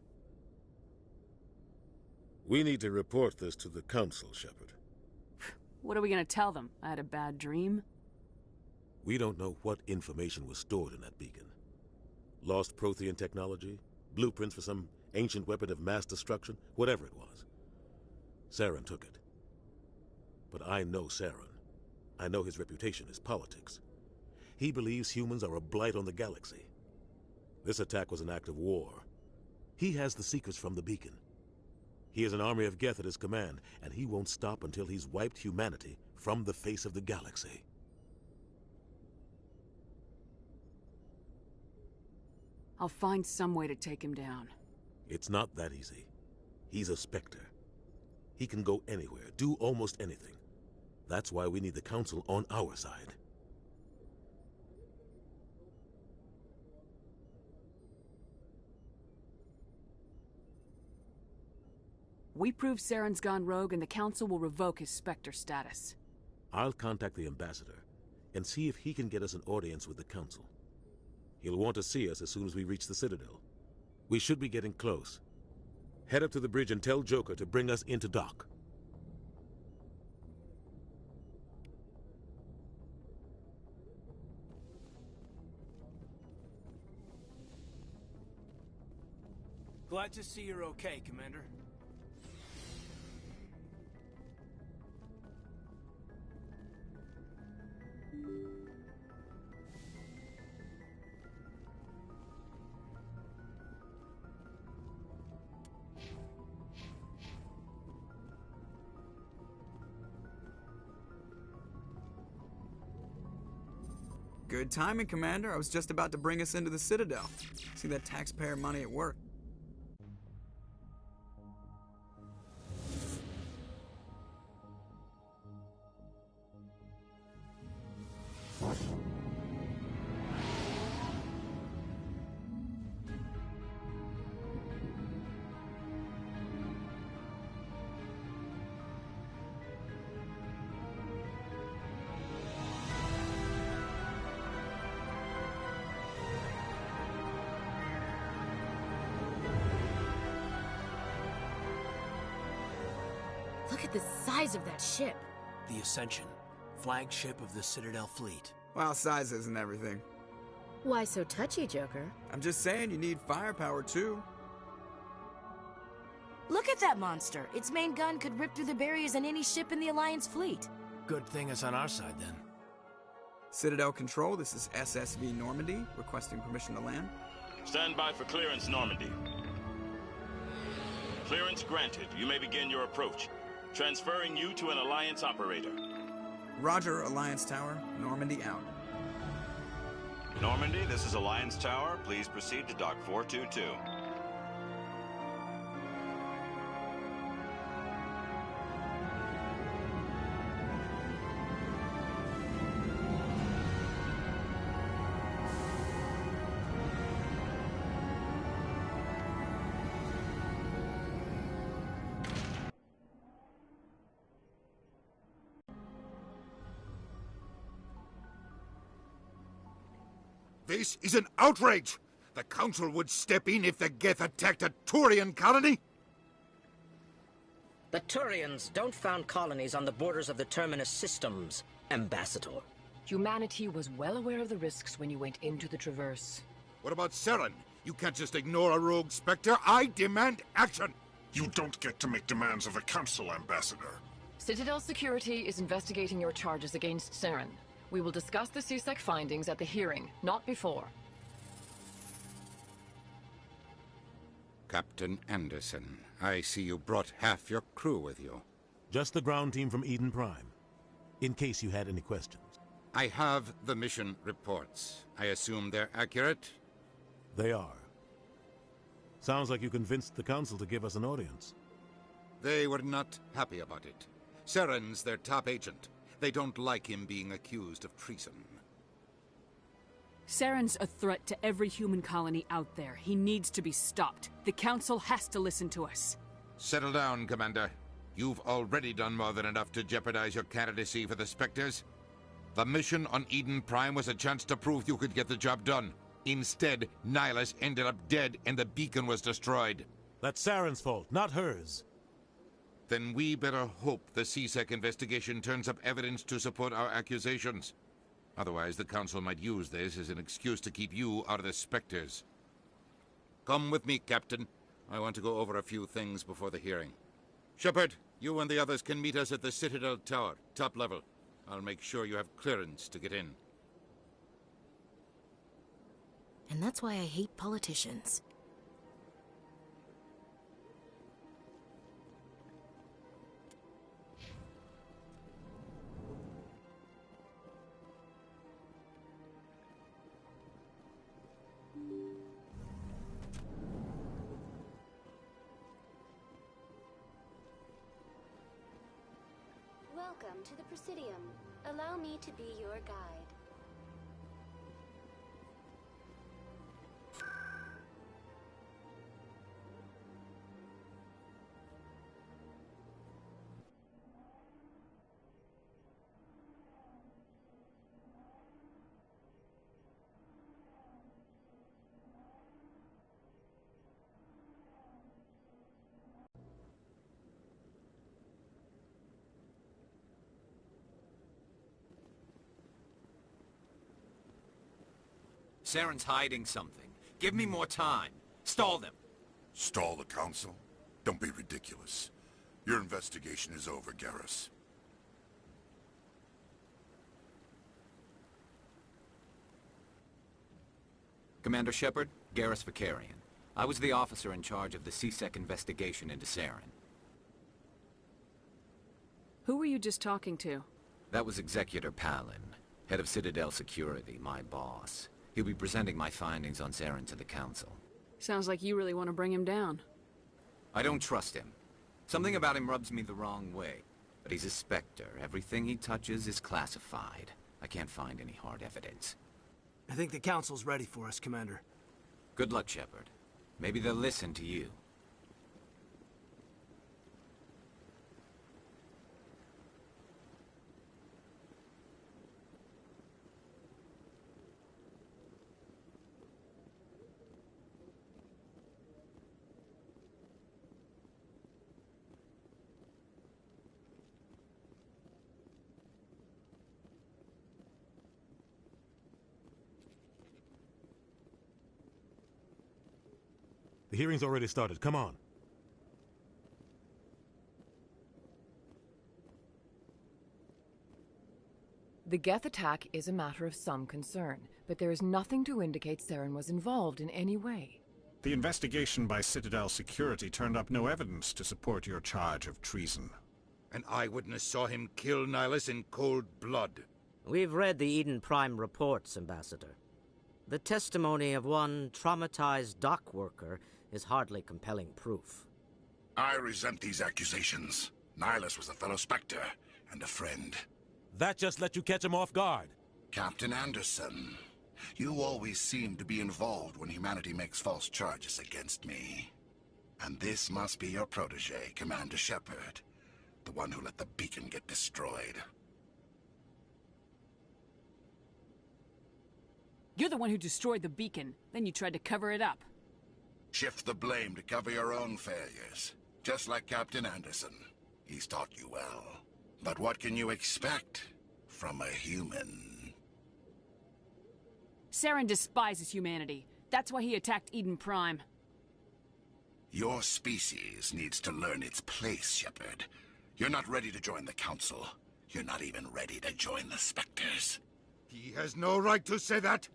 We need to report this to the Council, Shepard. What are we gonna tell them? I had a bad dream? We don't know what information was stored in that beacon. Lost Prothean technology? Blueprints for some ancient weapon of mass destruction? Whatever it was. Saren took it. But I know Saren. I know his reputation is politics. He believes humans are a blight on the galaxy. This attack was an act of war. He has the secrets from the beacon. He has an army of Geth at his command, and he won't stop until he's wiped humanity from the face of the galaxy. I'll find some way to take him down. It's not that easy. He's a Spectre. He can go anywhere, do almost anything. That's why we need the Council on our side. We prove Saren's gone rogue and the Council will revoke his Spectre status. I'll contact the Ambassador and see if he can get us an audience with the Council. He'll want to see us as soon as we reach the Citadel. We should be getting close. Head up to the bridge and tell Joker to bring us into dock. Glad to see you're okay, Commander. Good timing, Commander. I was just about to bring us into the Citadel. See that taxpayer money at work. Look at the size of that ship. The Ascension, flagship of the Citadel fleet. Well, size isn't everything. Why so touchy, Joker? I'm just saying you need firepower, too. Look at that monster. Its main gun could rip through the barriers in any ship in the Alliance fleet. Good thing it's on our side, then. Citadel Control, this is SSV Normandy, requesting permission to land. Stand by for clearance, Normandy. Clearance granted. You may begin your approach. Transferring you to an Alliance operator. Roger, Alliance Tower. Normandy out. Normandy, this is Alliance Tower. Please proceed to Dock 422. This is an outrage! The Council would step in if the Geth attacked a Turian colony? The Turians don't found colonies on the borders of the Terminus systems, Ambassador. Humanity was well aware of the risks when you went into the Traverse. What about Saren? You can't just ignore a rogue Spectre. I demand action! You don't get to make demands of the Council, Ambassador. Citadel Security is investigating your charges against Saren. We will discuss the CSEC findings at the hearing, not before. Captain Anderson, I see you brought half your crew with you. Just the ground team from Eden Prime, in case you had any questions. I have the mission reports. I assume they're accurate? They are. Sounds like you convinced the Council to give us an audience. They were not happy about it. Saren's their top agent. They don't like him being accused of treason. Saren's a threat to every human colony out there. He needs to be stopped. The Council has to listen to us. Settle down, Commander. You've already done more than enough to jeopardize your candidacy for the Spectres. The mission on Eden Prime was a chance to prove you could get the job done. Instead, Nihilus ended up dead and the beacon was destroyed. That's Saren's fault, not hers. Then we better hope the CSEC investigation turns up evidence to support our accusations. Otherwise, the Council might use this as an excuse to keep you out of the Spectres. Come with me, Captain. I want to go over a few things before the hearing. Shepard, you and the others can meet us at the Citadel Tower, top level. I'll make sure you have clearance to get in. And that's why I hate politicians. Welcome to the Presidium. Allow me to be your guide. Saren's hiding something. Give me more time. Stall them. Stall the Council? Don't be ridiculous. Your investigation is over, Garrus. Commander Shepard, Garrus Vakarian. I was the officer in charge of the CSEC investigation into Saren. Who were you just talking to? That was Executor Palin, head of Citadel Security, my boss. He'll be presenting my findings on Saren to the Council. Sounds like you really want to bring him down. I don't trust him. Something about him rubs me the wrong way. But he's a Spectre. Everything he touches is classified. I can't find any hard evidence. I think the Council's ready for us, Commander. Good luck, Shepard. Maybe they'll listen to you. The hearing's already started. Come on. The Geth attack is a matter of some concern, but there is nothing to indicate Saren was involved in any way. The investigation by Citadel Security turned up no evidence to support your charge of treason. An eyewitness saw him kill Nihilus in cold blood. We've read the Eden Prime reports, Ambassador. The testimony of one traumatized dock worker is hardly compelling proof. I resent these accusations. Nihilus was a fellow Spectre and a friend. That just let you catch him off guard. Captain Anderson, you always seem to be involved when humanity makes false charges against me. And this must be your protege, Commander Shepard, the one who let the beacon get destroyed. You're the one who destroyed the beacon, then you tried to cover it up. Shift the blame to cover your own failures, just like Captain Anderson. He's taught you well. But what can you expect from a human? Saren despises humanity. That's why he attacked Eden Prime. Your species needs to learn its place, Shepard. You're not ready to join the Council. You're not even ready to join the Spectres. He has no right to say that.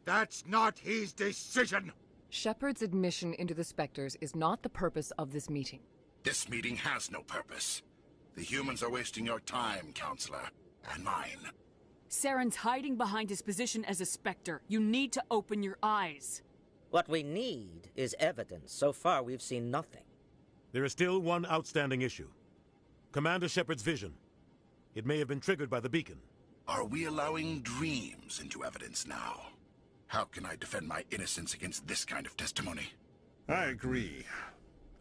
That's not his decision. Shepard's admission into the Spectres is not the purpose of this meeting. This meeting has no purpose. The humans are wasting your time, Counselor, and mine. Saren's hiding behind his position as a Spectre. You need to open your eyes. What we need is evidence. So far, we've seen nothing. There is still one outstanding issue. Commander Shepard's vision. It may have been triggered by the beacon. Are we allowing dreams into evidence now? How can I defend my innocence against this kind of testimony? I agree.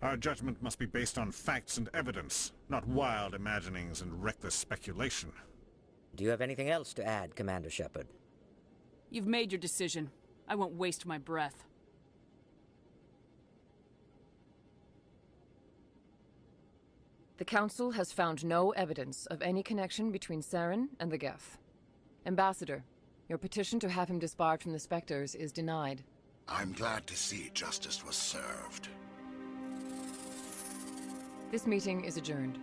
Our judgment must be based on facts and evidence, not wild imaginings and reckless speculation. Do you have anything else to add, Commander Shepard? You've made your decision. I won't waste my breath. The Council has found no evidence of any connection between Saren and the Geth. Ambassador, your petition to have him disbarred from the Spectres is denied. I'm glad to see justice was served. This meeting is adjourned.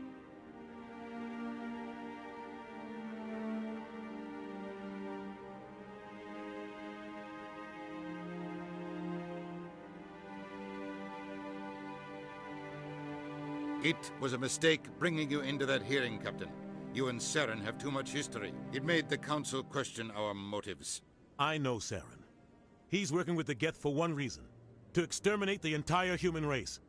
It was a mistake bringing you into that hearing, Captain. You and Saren have too much history. It made the Council question our motives. I know Saren. He's working with the Geth for one reason: to exterminate the entire human race.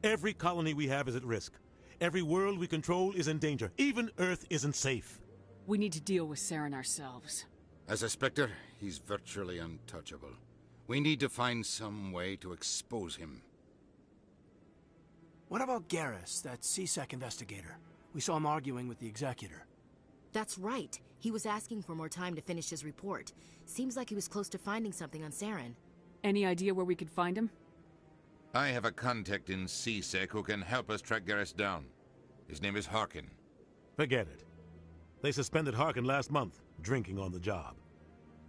Every colony we have is at risk. Every world we control is in danger. Even Earth isn't safe. We need to deal with Saren ourselves. As a Spectre, he's virtually untouchable. We need to find some way to expose him. What about Garrus, that CSEC investigator? We saw him arguing with the Executor. That's right. He was asking for more time to finish his report. Seems like he was close to finding something on Saren. Any idea where we could find him? I have a contact in CSEC who can help us track Garrus down. His name is Harkin. Forget it. They suspended Harkin last month, drinking on the job.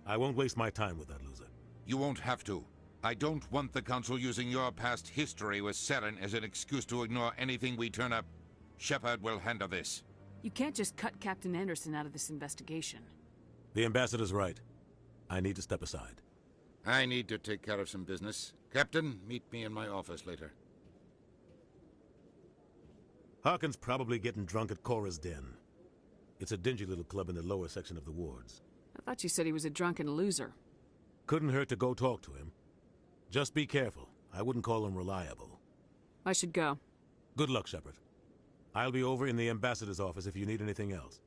I won't waste my time with that loser. You won't have to. I don't want the Council using your past history with Saren as an excuse to ignore anything we turn up. Shepard will handle this. You can't just cut Captain Anderson out of this investigation. The Ambassador's right. I need to step aside. I need to take care of some business. Captain, meet me in my office later. Harkin's probably getting drunk at Cora's Den. It's a dingy little club in the lower section of the wards. I thought you said he was a drunken loser. Couldn't hurt to go talk to him. Just be careful. I wouldn't call him reliable. I should go. Good luck, Shepard. I'll be over in the Ambassador's office if you need anything else.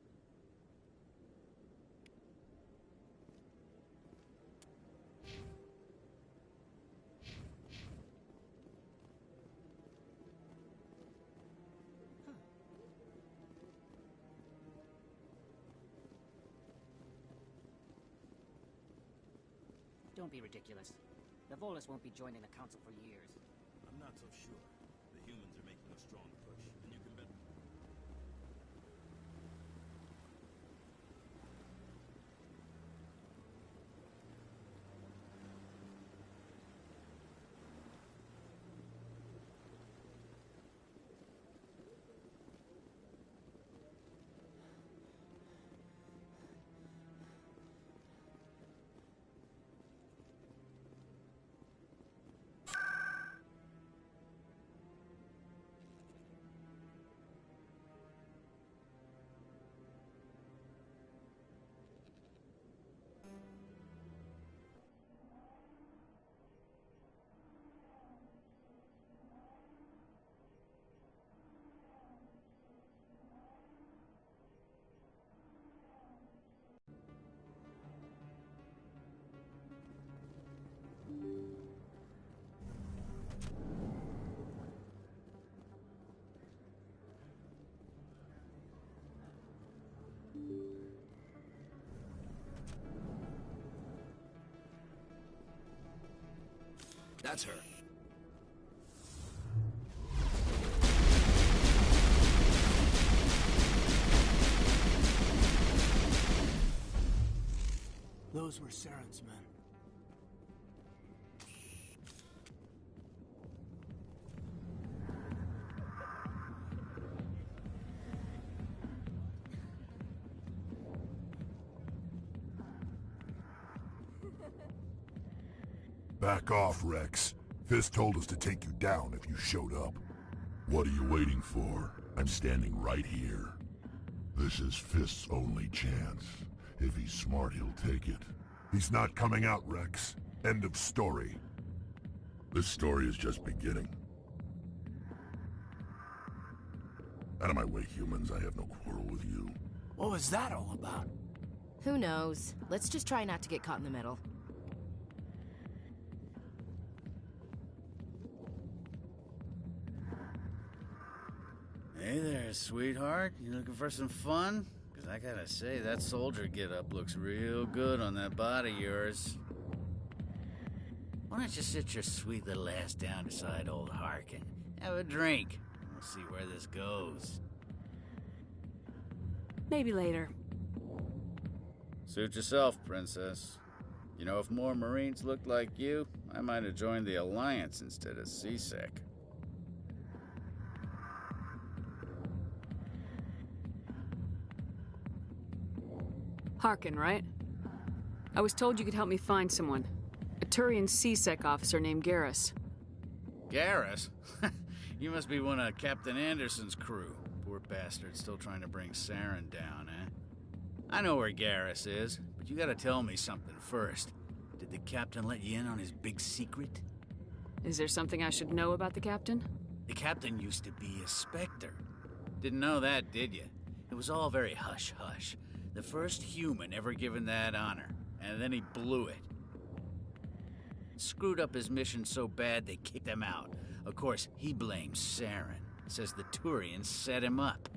Don't be ridiculous. The Volus won't be joining the Council for years. I'm not so sure. The humans are making a strong push, and you can bet. That's her. Those were Saren's men. Back off, Rex. Fist told us to take you down if you showed up. What are you waiting for? I'm standing right here. This is Fist's only chance. If he's smart, he'll take it. He's not coming out, Rex. End of story. This story is just beginning. Out of my way, humans. I have no quarrel with you. What was that all about? Who knows? Let's just try not to get caught in the middle. Hey there, sweetheart. You looking for some fun? Because I gotta say, that soldier get-up looks real good on that body of yours. Why don't you sit your sweet little ass down beside old Harkin? Have a drink. We'll see where this goes. Maybe later. Suit yourself, Princess. You know, if more Marines looked like you, I might have joined the Alliance instead of CSEC. Harkin, right? I was told you could help me find someone. A Turian CSEC officer named Garrus. Garrus? You must be one of Captain Anderson's crew. Poor bastard still trying to bring Saren down, eh? I know where Garrus is, but you gotta tell me something first. Did the captain let you in on his big secret? Is there something I should know about the captain? The captain used to be a Spectre. Didn't know that, did you? It was all very hush-hush. The first human ever given that honor, and then he blew it. Screwed up his mission so bad they kicked him out. Of course, he blames Saren. Says the Turians set him up.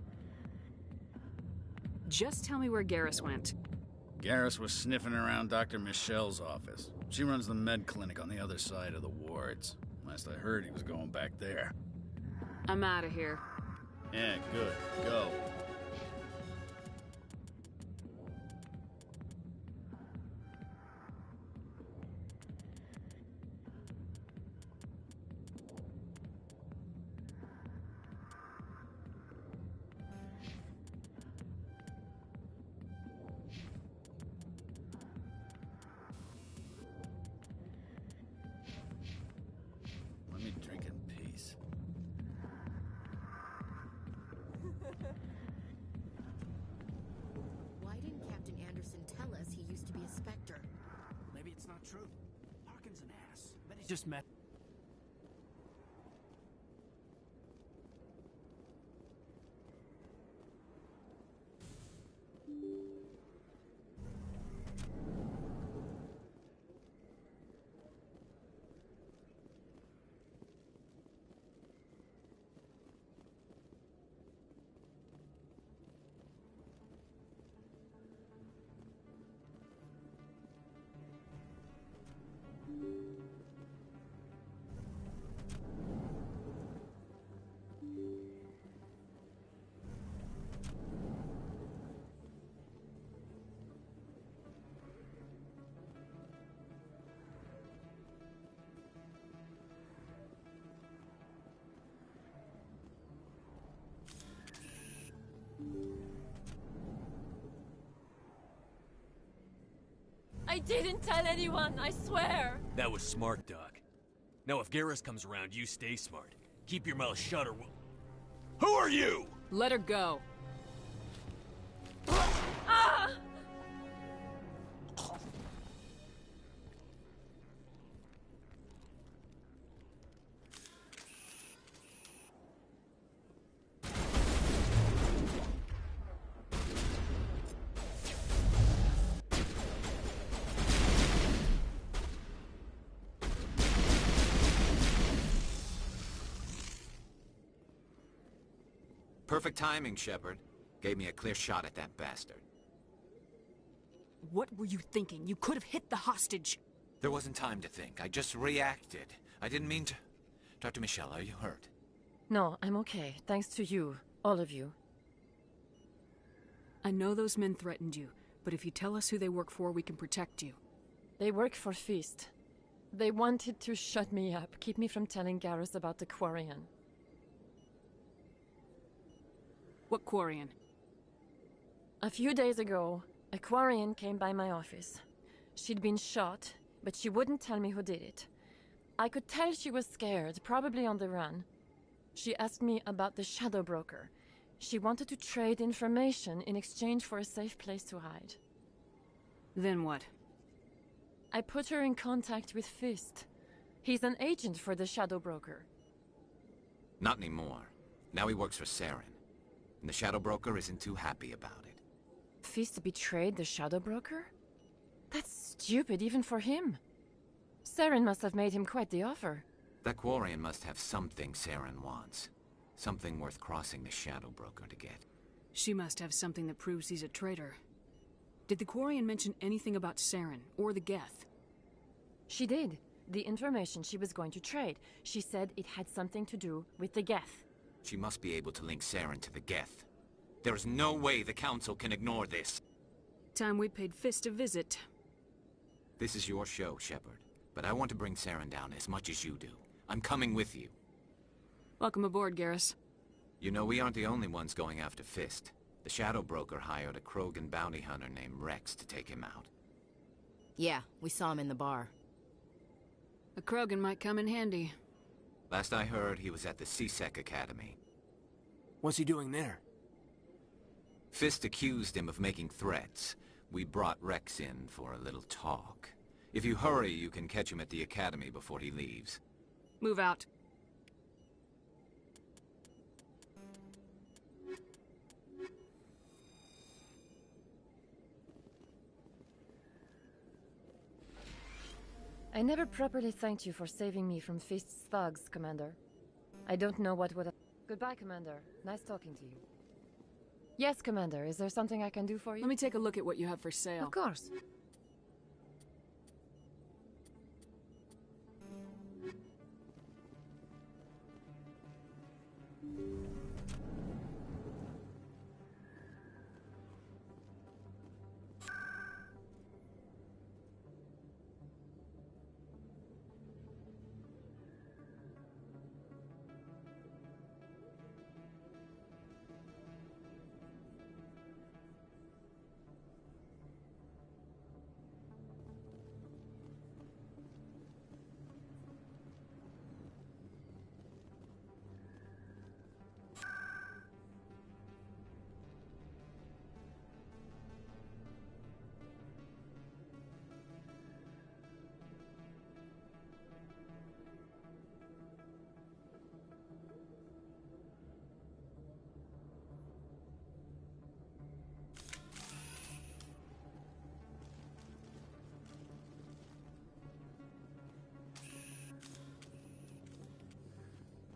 Just tell me where Garrus went. Garrus was sniffing around Dr. Michelle's office. She runs the med clinic on the other side of the wards. Last I heard, he was going back there. I'm out of here. Yeah, good. Go. Why didn't Captain Anderson tell us he used to be a Spectre? Maybe it's not true. Harkin's an ass. Bet he's just met. I didn't tell anyone, I swear! That was smart, Doc. Now if Garrus comes around, you stay smart. Keep your mouth shut or we'll... Who are you? Let her go. Ah! Perfect timing, Shepard. Gave me a clear shot at that bastard. What were you thinking? You could have hit the hostage. There wasn't time to think. I just reacted. I didn't mean to... Dr. Michelle, are you hurt? No, I'm okay. Thanks to you. All of you. I know those men threatened you, but if you tell us who they work for, we can protect you. They work for Feast. They wanted to shut me up, keep me from telling Garrus about the Quarian. What Quarian? A few days ago, a Quarian came by my office. She'd been shot, but she wouldn't tell me who did it. I could tell she was scared, probably on the run. She asked me about the Shadow Broker. She wanted to trade information in exchange for a safe place to hide. Then what? I put her in contact with Fist. He's an agent for the Shadow Broker. Not anymore. Now he works for Saren. And the Shadow Broker isn't too happy about it. Fist betrayed the Shadow Broker? That's stupid even for him. Saren must have made him quite the offer. That Quarian must have something Saren wants. Something worth crossing the Shadow Broker to get. She must have something that proves he's a traitor. Did the Quarian mention anything about Saren or the Geth? She did. The information she was going to trade. She said it had something to do with the Geth. She must be able to link Saren to the Geth. There is no way the Council can ignore this. Time we paid Fist a visit. This is your show, Shepard. But I want to bring Saren down as much as you do. I'm coming with you. Welcome aboard, Garrus. You know, we aren't the only ones going after Fist. The Shadow Broker hired a Krogan bounty hunter named Rex to take him out. Yeah, we saw him in the bar. A Krogan might come in handy. Last I heard, he was at the C-Sec Academy. What's he doing there? Fist accused him of making threats. We brought Rex in for a little talk. If you hurry, you can catch him at the Academy before he leaves. Move out. I never properly thanked you for saving me from Fist's thugs, Commander. I don't know what would have... Goodbye, Commander. Nice talking to you. Yes, Commander. Is there something I can do for you? Let me take a look at what you have for sale. Of course.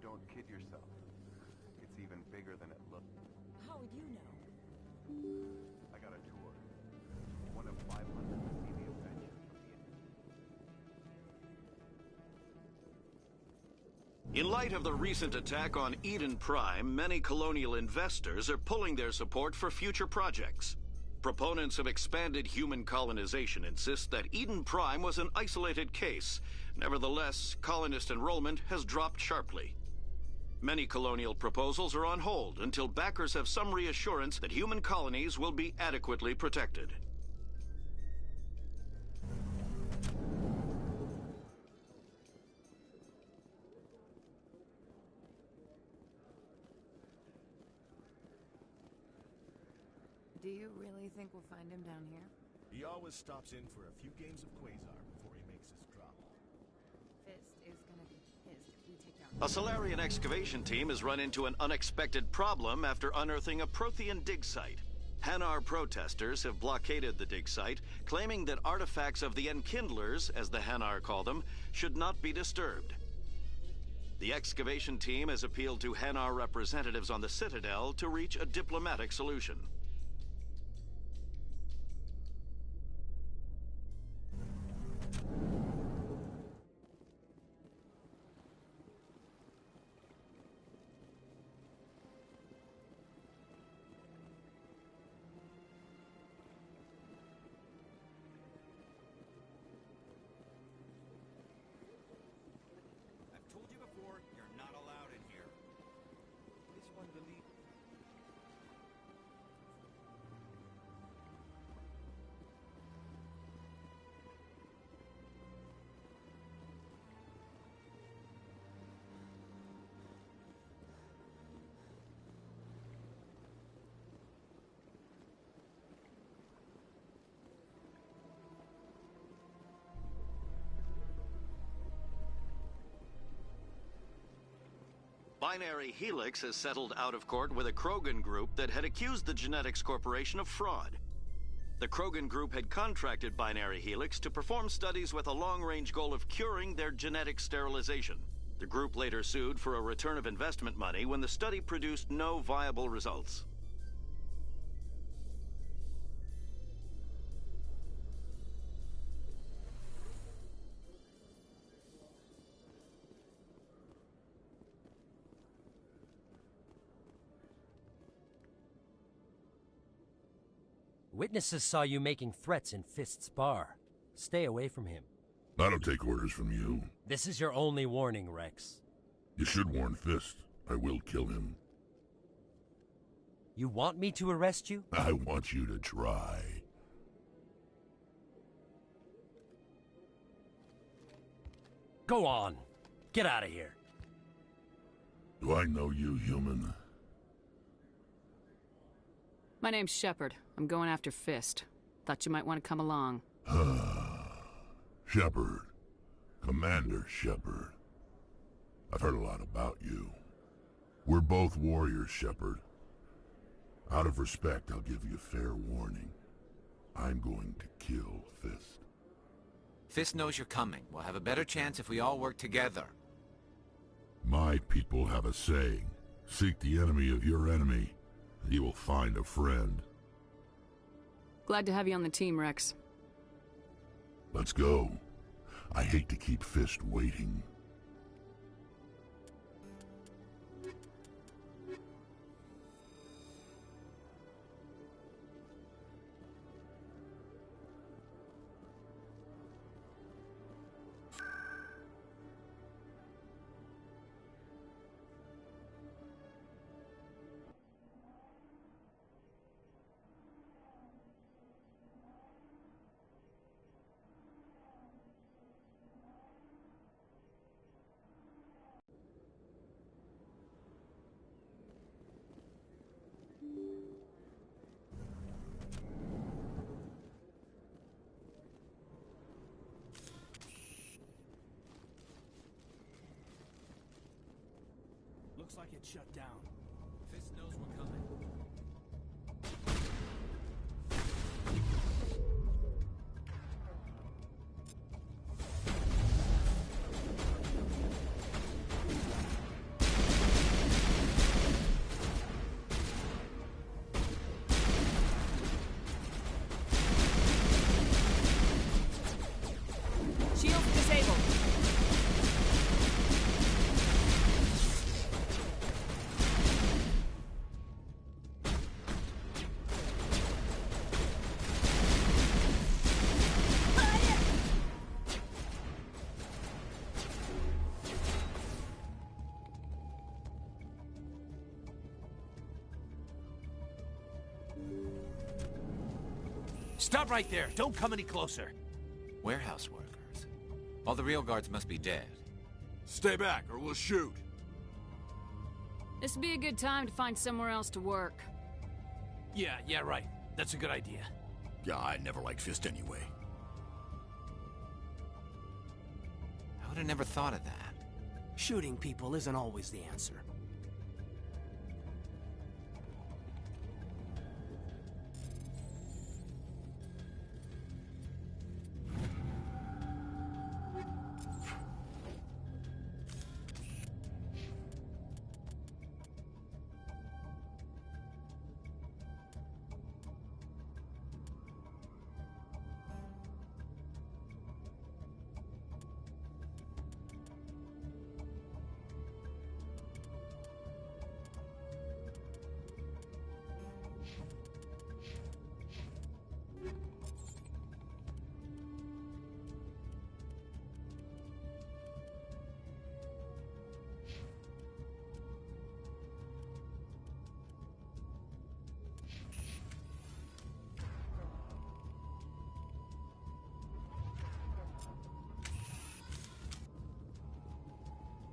Don't kid yourself. It's even bigger than it looks. How would you know? I got a tour. One of 500 to see the adventures of the... In light of the recent attack on Eden Prime, many colonial investors are pulling their support for future projects. Proponents of expanded human colonization insist that Eden Prime was an isolated case. Nevertheless, colonist enrollment has dropped sharply. Many colonial proposals are on hold until backers have some reassurance that human colonies will be adequately protected. Do you really think we'll find him down here? He always stops in for a few games of Quasar before he makes his drop. Fist is gonna be pissed if we take down... A Solarian excavation team has run into an unexpected problem after unearthing a Prothean dig site. Hanar protesters have blockaded the dig site, claiming that artifacts of the Enkindlers, as the Hanar call them, should not be disturbed. The excavation team has appealed to Hanar representatives on the Citadel to reach a diplomatic solution. Binary Helix has settled out of court with a Krogan group that had accused the Genetics Corporation of fraud. The Krogan group had contracted Binary Helix to perform studies with a long-range goal of curing their genetic sterilization. The group later sued for a return of investment money when the study produced no viable results. Witnesses saw you making threats in Fist's bar. Stay away from him. I don't take orders from you. This is your only warning, Rex. You should warn Fist. I will kill him. You want me to arrest you? I want you to try. Go on. Get out of here. Do I know you, human? My name's Shepard. I'm going after Fist. Thought you might want to come along. Shepard. Commander Shepard. I've heard a lot about you. We're both warriors, Shepard. Out of respect, I'll give you fair warning. I'm going to kill Fist. Fist knows you're coming. We'll have a better chance if we all work together. My people have a saying. Seek the enemy of your enemy, and you will find a friend. Glad to have you on the team, Rex. Let's go. I hate to keep Fist waiting. Looks like it's shut down. Fist knows we're coming. Shields disabled. Stop right there. Don't come any closer. Warehouse workers. All the real guards must be dead. Stay back, or we'll shoot. This'd be a good time to find somewhere else to work. Yeah, right. That's a good idea. Yeah, I never liked Fist anyway. I would have never thought of that. Shooting people isn't always the answer.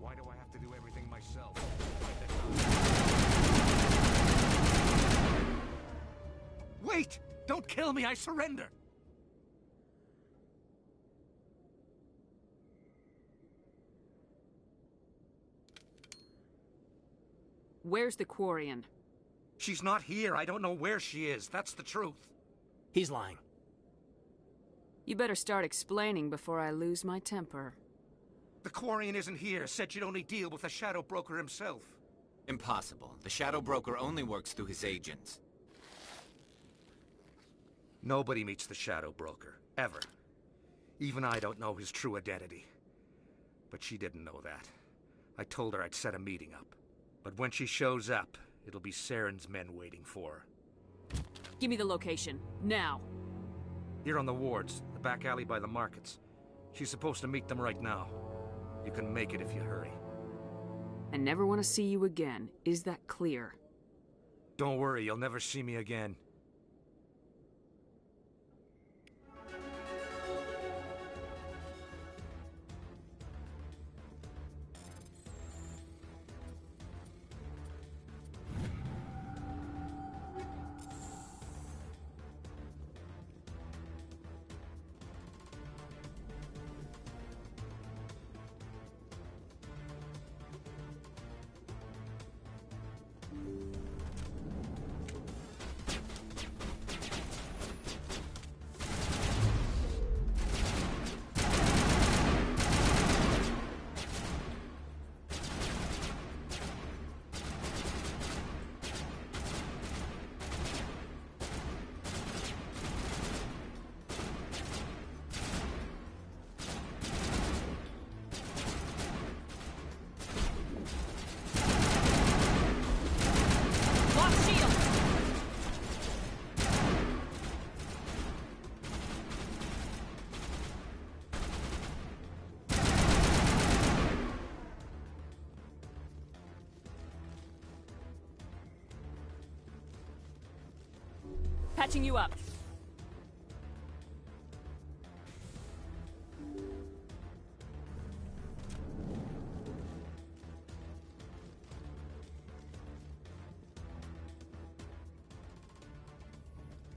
Why do I have to do everything myself? Wait! Don't kill me, I surrender! Where's the Quarian? She's not here. I don't know where she is. That's the truth. He's lying. You better start explaining before I lose my temper. The Quarian isn't here. Said she'd only deal with the Shadow Broker himself. Impossible. The Shadow Broker only works through his agents. Nobody meets the Shadow Broker. Ever. Even I don't know his true identity. But she didn't know that. I told her I'd set a meeting up. But when she shows up, it'll be Saren's men waiting for her. Give me the location. Now. Here on the wards, the back alley by the markets. She's supposed to meet them right now. You can make it if you hurry. I never want to see you again. Is that clear? Don't worry, you'll never see me again. Patching you up.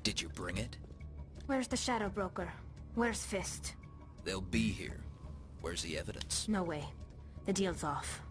Did you bring it? Where's the Shadow Broker? Where's Fist? They'll be here. Where's the evidence? No way. The deal's off.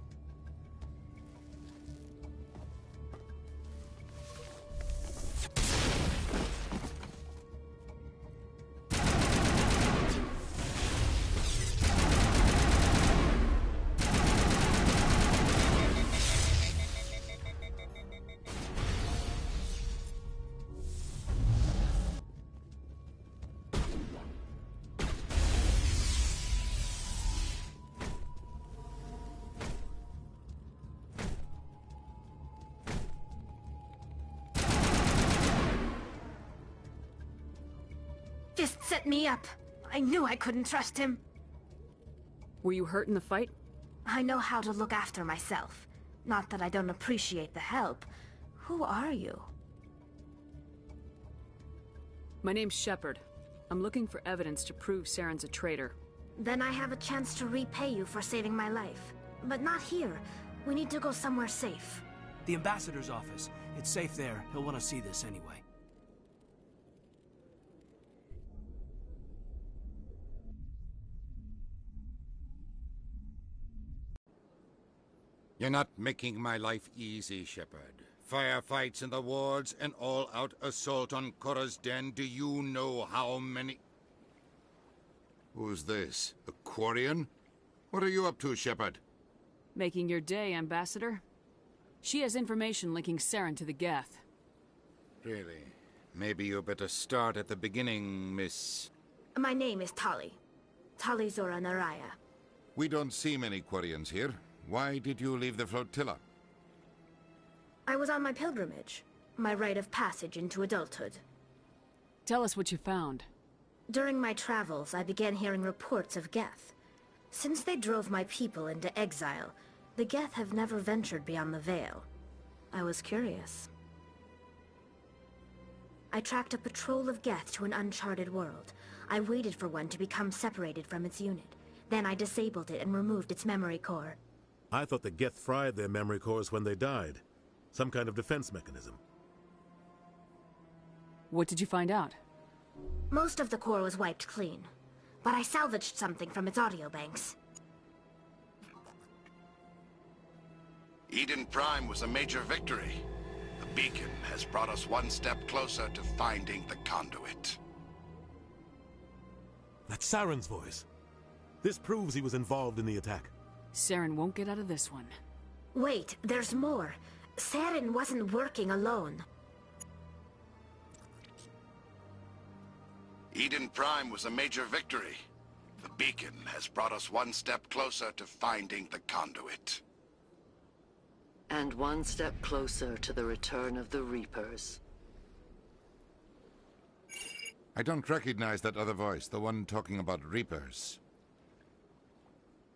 Fist set me up. I knew I couldn't trust him. Were you hurt in the fight? I know how to look after myself. Not that I don't appreciate the help. Who are you? My name's Shepard. I'm looking for evidence to prove Saren's a traitor. Then I have a chance to repay you for saving my life. But not here. We need to go somewhere safe. The ambassador's office. It's safe there. He'll want to see this anyway. You're not making my life easy, Shepard. Firefights in the wards, an all-out assault on Korra's den. Do you know how many... Who's this? A Quarian? What are you up to, Shepard? Making your day, Ambassador. She has information linking Saren to the Geth. Really? Maybe you better start at the beginning, Miss... My name is Tali. Tali Zora Naraya. We don't see many Quarians here. Why did you leave the flotilla? I was on my pilgrimage. My rite of passage into adulthood. Tell us what you found. During my travels, I began hearing reports of Geth. Since they drove my people into exile, the Geth have never ventured beyond the Veil. I was curious. I tracked a patrol of Geth to an uncharted world. I waited for one to become separated from its unit. Then I disabled it and removed its memory core. I thought the Geth fried their memory cores when they died. Some kind of defense mechanism. What did you find out? Most of the core was wiped clean, but I salvaged something from its audio banks. Eden Prime was a major victory. The beacon has brought us one step closer to finding the conduit. That's Saren's voice. This proves he was involved in the attack. Saren won't get out of this one. Wait, there's more. Saren wasn't working alone. Eden Prime was a major victory. The beacon has brought us one step closer to finding the conduit. And one step closer to the return of the Reapers. I don't recognize that other voice, the one talking about Reapers.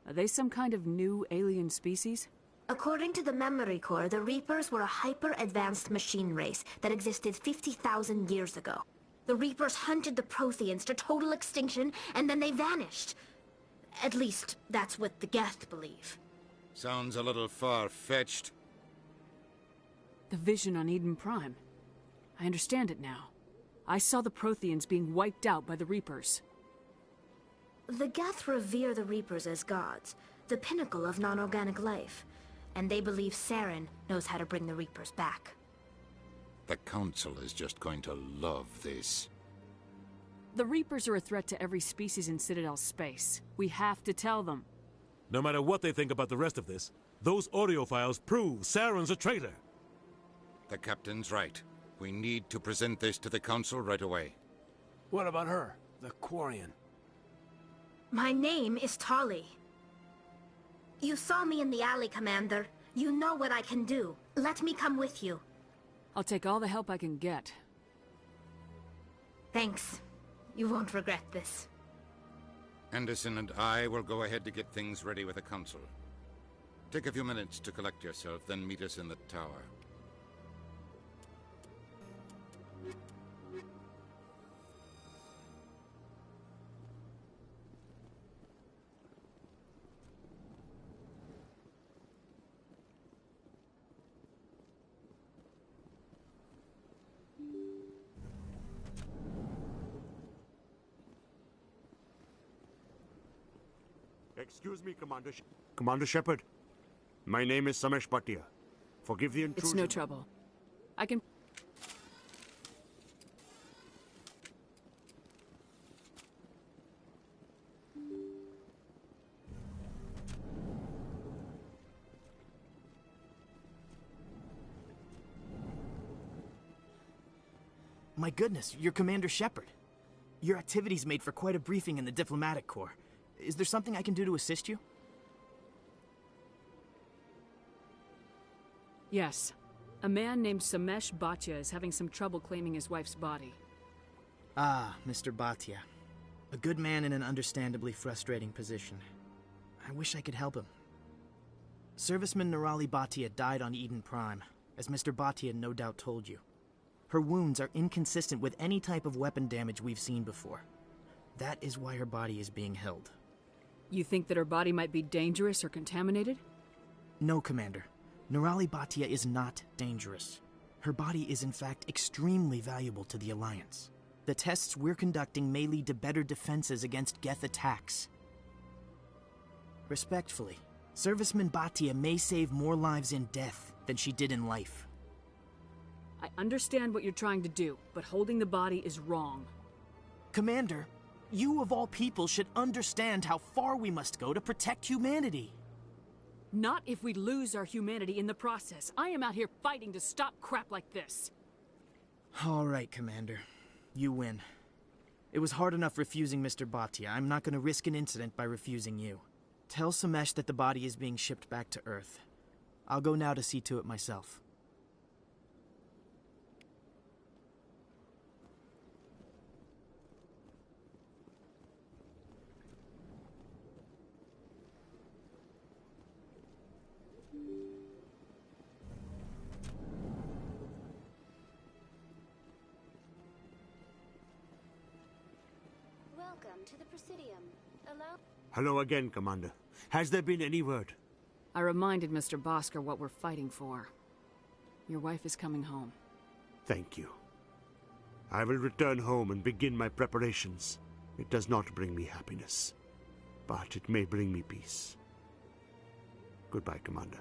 Are they some kind of new alien species? According to the Memory Core, the Reapers were a hyper-advanced machine race that existed 50,000 years ago. The Reapers hunted the Protheans to total extinction, and then they vanished. At least, that's what the Geth believe. Sounds a little far-fetched. The vision on Eden Prime. I understand it now. I saw the Protheans being wiped out by the Reapers. The Geth revere the Reapers as gods, the pinnacle of non-organic life. And they believe Saren knows how to bring the Reapers back. The Council is just going to love this. The Reapers are a threat to every species in Citadel space. We have to tell them. No matter what they think about the rest of this, those audio files prove Saren's a traitor. The Captain's right. We need to present this to the Council right away. What about her, the Quarian? My name is Tali. You saw me in the alley, Commander. You know what I can do. Let me come with you. I'll take all the help I can get. Thanks. You won't regret this. Anderson and I will go ahead to get things ready with the Council. Take a few minutes to collect yourself, then meet us in the tower. Excuse me, Commander Shepard. My name is Samesh Bhatia. Forgive the intrusion. It's no trouble. I can... My goodness, you're Commander Shepard. Your activities made for quite a briefing in the Diplomatic Corps. Is there something I can do to assist you? Yes. A man named Samesh Bhatia is having some trouble claiming his wife's body. Ah, Mr. Bhatia. A good man in an understandably frustrating position. I wish I could help him. Serviceman Nirali Bhatia died on Eden Prime, as Mr. Bhatia no doubt told you. Her wounds are inconsistent with any type of weapon damage we've seen before. That is why her body is being held. You think that her body might be dangerous or contaminated? No, Commander. Nirali Bhatia is not dangerous. Her body is in fact extremely valuable to the Alliance. The tests we're conducting may lead to better defenses against Geth attacks. Respectfully, Serviceman Bhatia may save more lives in death than she did in life. I understand what you're trying to do, but holding the body is wrong. Commander, you of all people should understand how far we must go to protect humanity. Not if we lose our humanity in the process. I am out here fighting to stop crap like this. All right, Commander. You win. It was hard enough refusing Mr. Bhatia. I'm not going to risk an incident by refusing you. Tell Samesh that the body is being shipped back to Earth. I'll go now to see to it myself. Welcome to the Presidium. Hello again, Commander. Has there been any word? I reminded Mr. Bosker what we're fighting for. Your wife is coming home. Thank you. I will return home and begin my preparations. It does not bring me happiness, but it may bring me peace. Goodbye, Commander.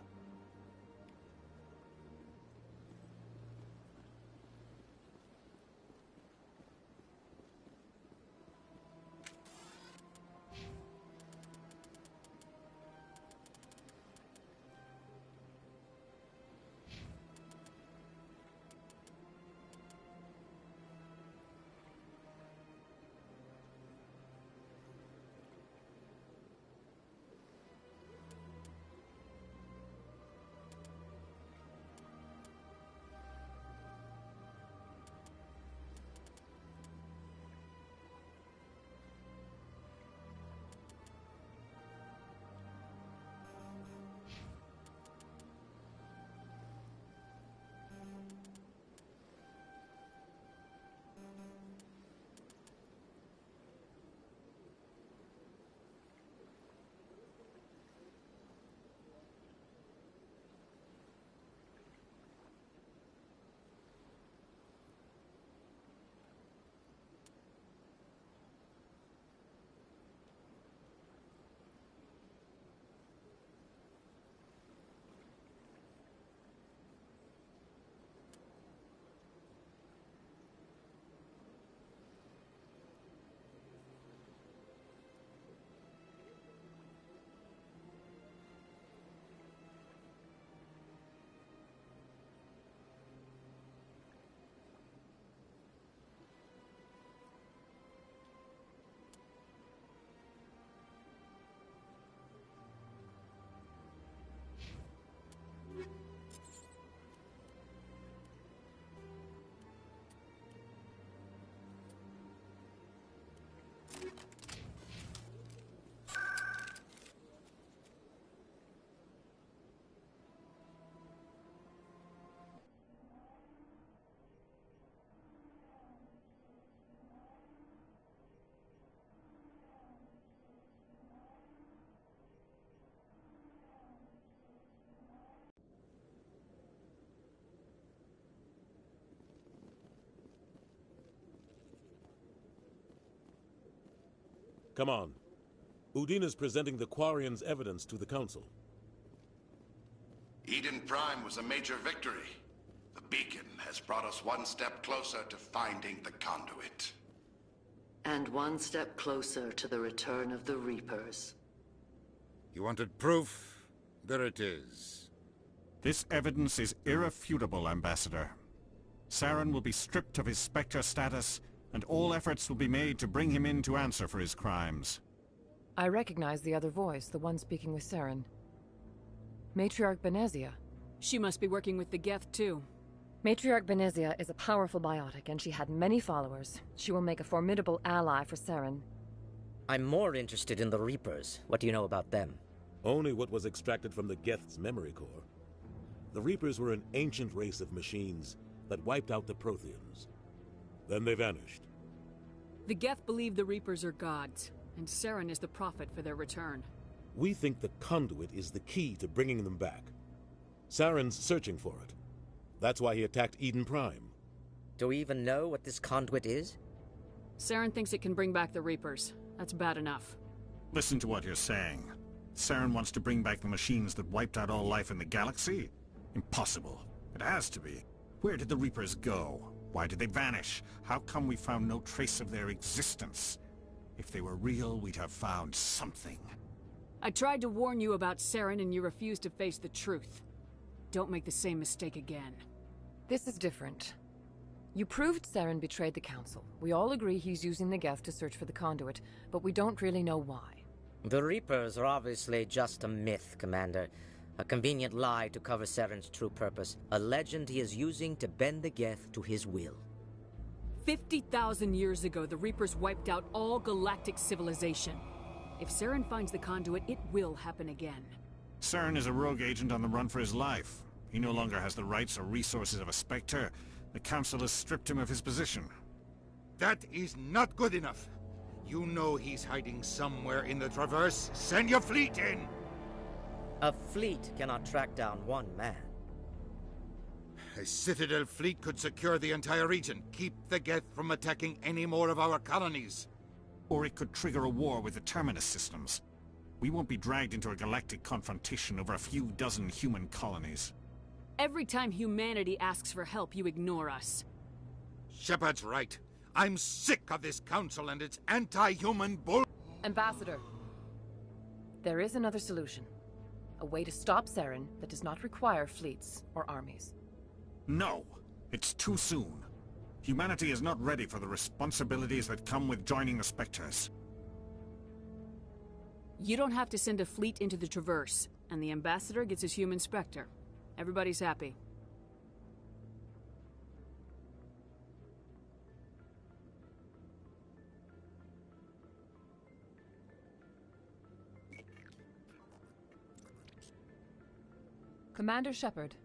Come on. Udine is presenting the Quarians' evidence to the Council. Eden Prime was a major victory. The beacon has brought us one step closer to finding the conduit. And one step closer to the return of the Reapers. You wanted proof? There it is. This evidence is irrefutable, Ambassador. Saren will be stripped of his Spectre status, and all efforts will be made to bring him in to answer for his crimes. I recognize the other voice, the one speaking with Saren. Matriarch Benezia. She must be working with the Geth, too. Matriarch Benezia is a powerful biotic, and she had many followers. She will make a formidable ally for Saren. I'm more interested in the Reapers. What do you know about them? Only what was extracted from the Geth's memory core. The Reapers were an ancient race of machines that wiped out the Protheans. Then they vanished. The Geth believe the Reapers are gods, and Saren is the prophet for their return. We think the conduit is the key to bringing them back. Saren's searching for it. That's why he attacked Eden Prime. Do we even know what this conduit is? Saren thinks it can bring back the Reapers. That's bad enough. Listen to what you're saying. Saren wants to bring back the machines that wiped out all life in the galaxy? Impossible. It has to be. Where did the Reapers go? Why did they vanish? How come we found no trace of their existence? If they were real, we'd have found something. I tried to warn you about Saren and you refused to face the truth. Don't make the same mistake again. This is different. You proved Saren betrayed the Council. We all agree he's using the Geth to search for the conduit, but we don't really know why. The Reapers are obviously just a myth, Commander. A convenient lie to cover Saren's true purpose. A legend he is using to bend the Geth to his will. 50,000 years ago, the Reapers wiped out all galactic civilization. If Saren finds the conduit, it will happen again. Saren is a rogue agent on the run for his life. He no longer has the rights or resources of a Spectre. The Council has stripped him of his position. That is not good enough. You know he's hiding somewhere in the Traverse. Send your fleet in! A fleet cannot track down one man. A Citadel fleet could secure the entire region, keep the Geth from attacking any more of our colonies. Or it could trigger a war with the Terminus systems. We won't be dragged into a galactic confrontation over a few dozen human colonies. Every time humanity asks for help, you ignore us. Shepard's right. I'm sick of this council and its anti-human bull... Ambassador, there is another solution. A way to stop Saren that does not require fleets or armies. No! It's too soon. Humanity is not ready for the responsibilities that come with joining the Spectres. You don't have to send a fleet into the Traverse, and the Ambassador gets his human Spectre. Everybody's happy. Commander Shepard,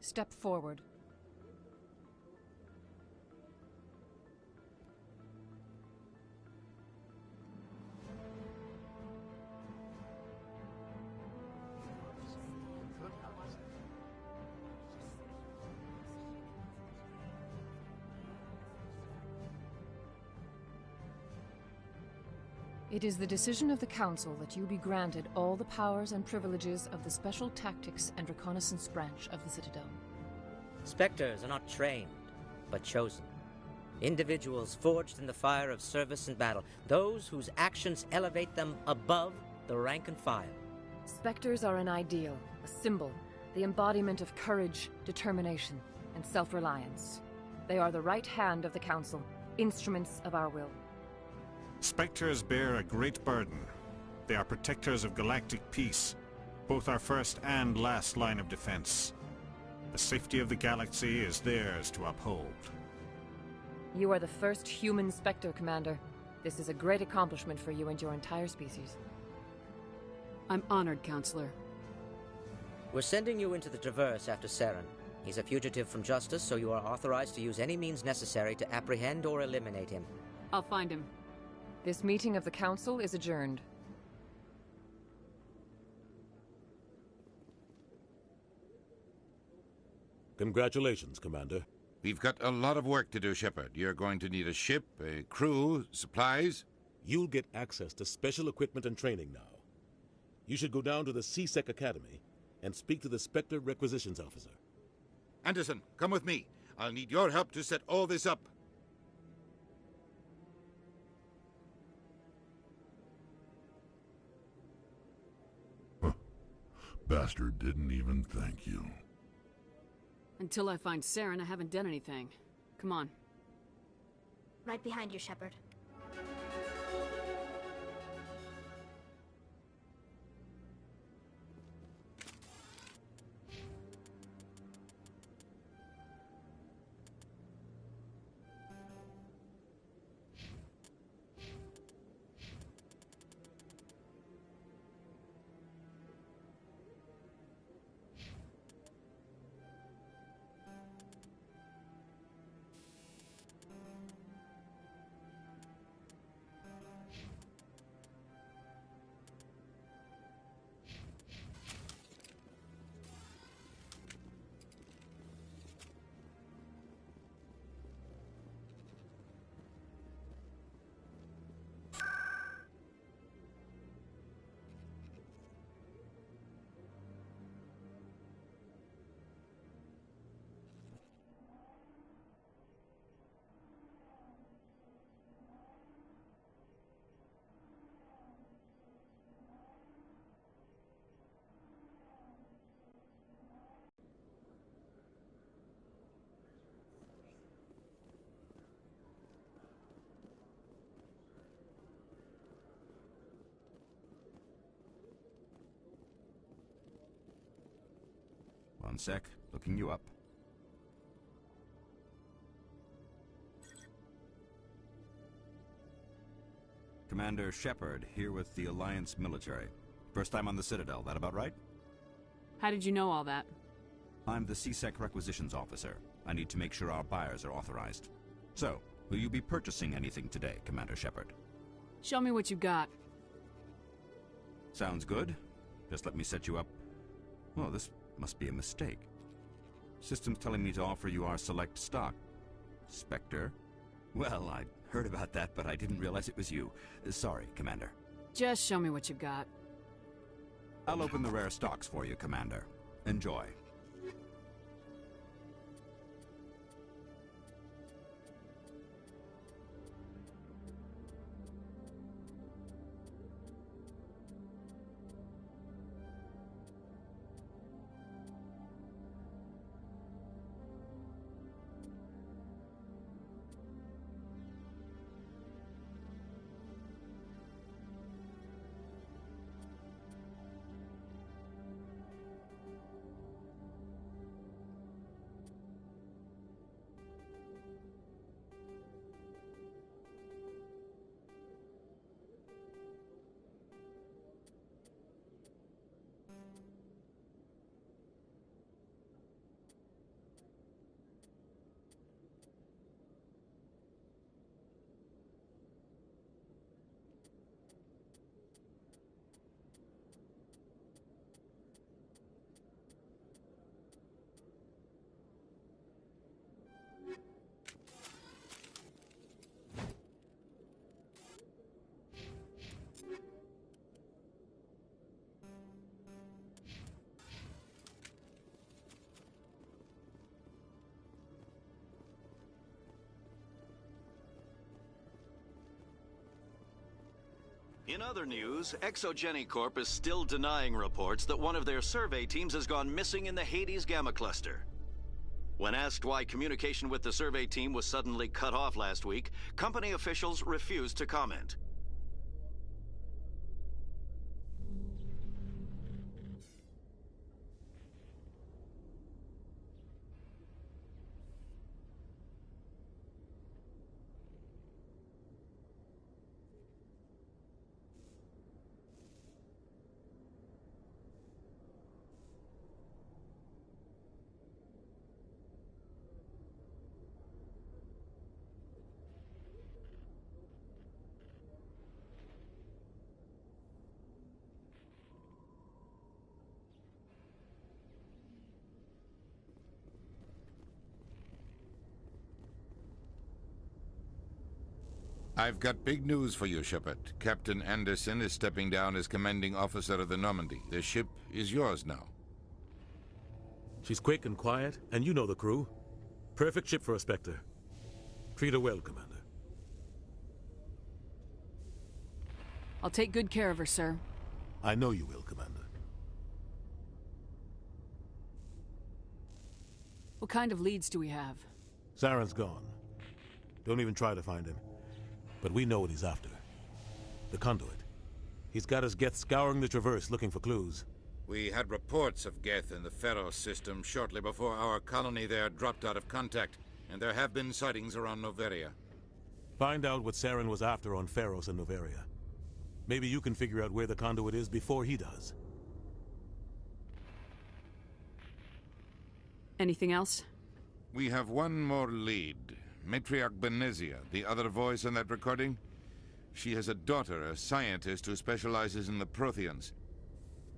step forward. It is the decision of the Council that you be granted all the powers and privileges of the Special Tactics and Reconnaissance branch of the Citadel. Spectres are not trained, but chosen. Individuals forged in the fire of service and battle. Those whose actions elevate them above the rank and file. Spectres are an ideal, a symbol, the embodiment of courage, determination, and self-reliance. They are the right hand of the Council, instruments of our will. Spectres bear a great burden. They are protectors of galactic peace, both our first and last line of defense. The safety of the galaxy is theirs to uphold. You are the first human Spectre, Commander. This is a great accomplishment for you and your entire species. I'm honored, Counselor. We're sending you into the Traverse after Saren. He's a fugitive from justice, so you are authorized to use any means necessary to apprehend or eliminate him. I'll find him. This meeting of the Council is adjourned. Congratulations, Commander. We've got a lot of work to do, Shepard. You're going to need a ship, a crew, supplies. You'll get access to special equipment and training now. You should go down to the C-Sec Academy and speak to the Spectre Requisitions Officer. Anderson, come with me. I'll need your help to set all this up. Bastard didn't even thank you. Until I find Saren, I haven't done anything. Come on. Right behind you, Shepard. One sec, looking you up. Commander Shepard, here with the Alliance military. First time on the Citadel, that about right? How did you know all that? I'm the C-Sec Requisitions Officer. I need to make sure our buyers are authorized. So, will you be purchasing anything today, Commander Shepard? Show me what you got. Sounds good. Just let me set you up. Well, this must be a mistake. System's telling me to offer you our select stock. Spectre? Well, I heard about that, but I didn't realize it was you. Sorry, Commander. Just show me what you got. I'll open the rare stocks for you, Commander. Enjoy. In other news, Exogeny Corp is still denying reports that one of their survey teams has gone missing in the Hades Gamma Cluster. When asked why communication with the survey team was suddenly cut off last week, company officials refused to comment. I've got big news for you, Shepard. Captain Anderson is stepping down as commanding officer of the Normandy. The ship is yours now. She's quick and quiet, and you know the crew. Perfect ship for a Spectre. Treat her well, Commander. I'll take good care of her, sir. I know you will, Commander. What kind of leads do we have? Saren's gone. Don't even try to find him. But we know what he's after. The conduit. He's got his Geth scouring the Traverse looking for clues. We had reports of Geth in the Pharos system shortly before our colony there dropped out of contact, and there have been sightings around Noveria. Find out what Saren was after on Pharos and Noveria. Maybe you can figure out where the conduit is before he does. Anything else? We have one more lead. Matriarch Benezia, the other voice in that recording. She has a daughter, a scientist who specializes in the Protheans.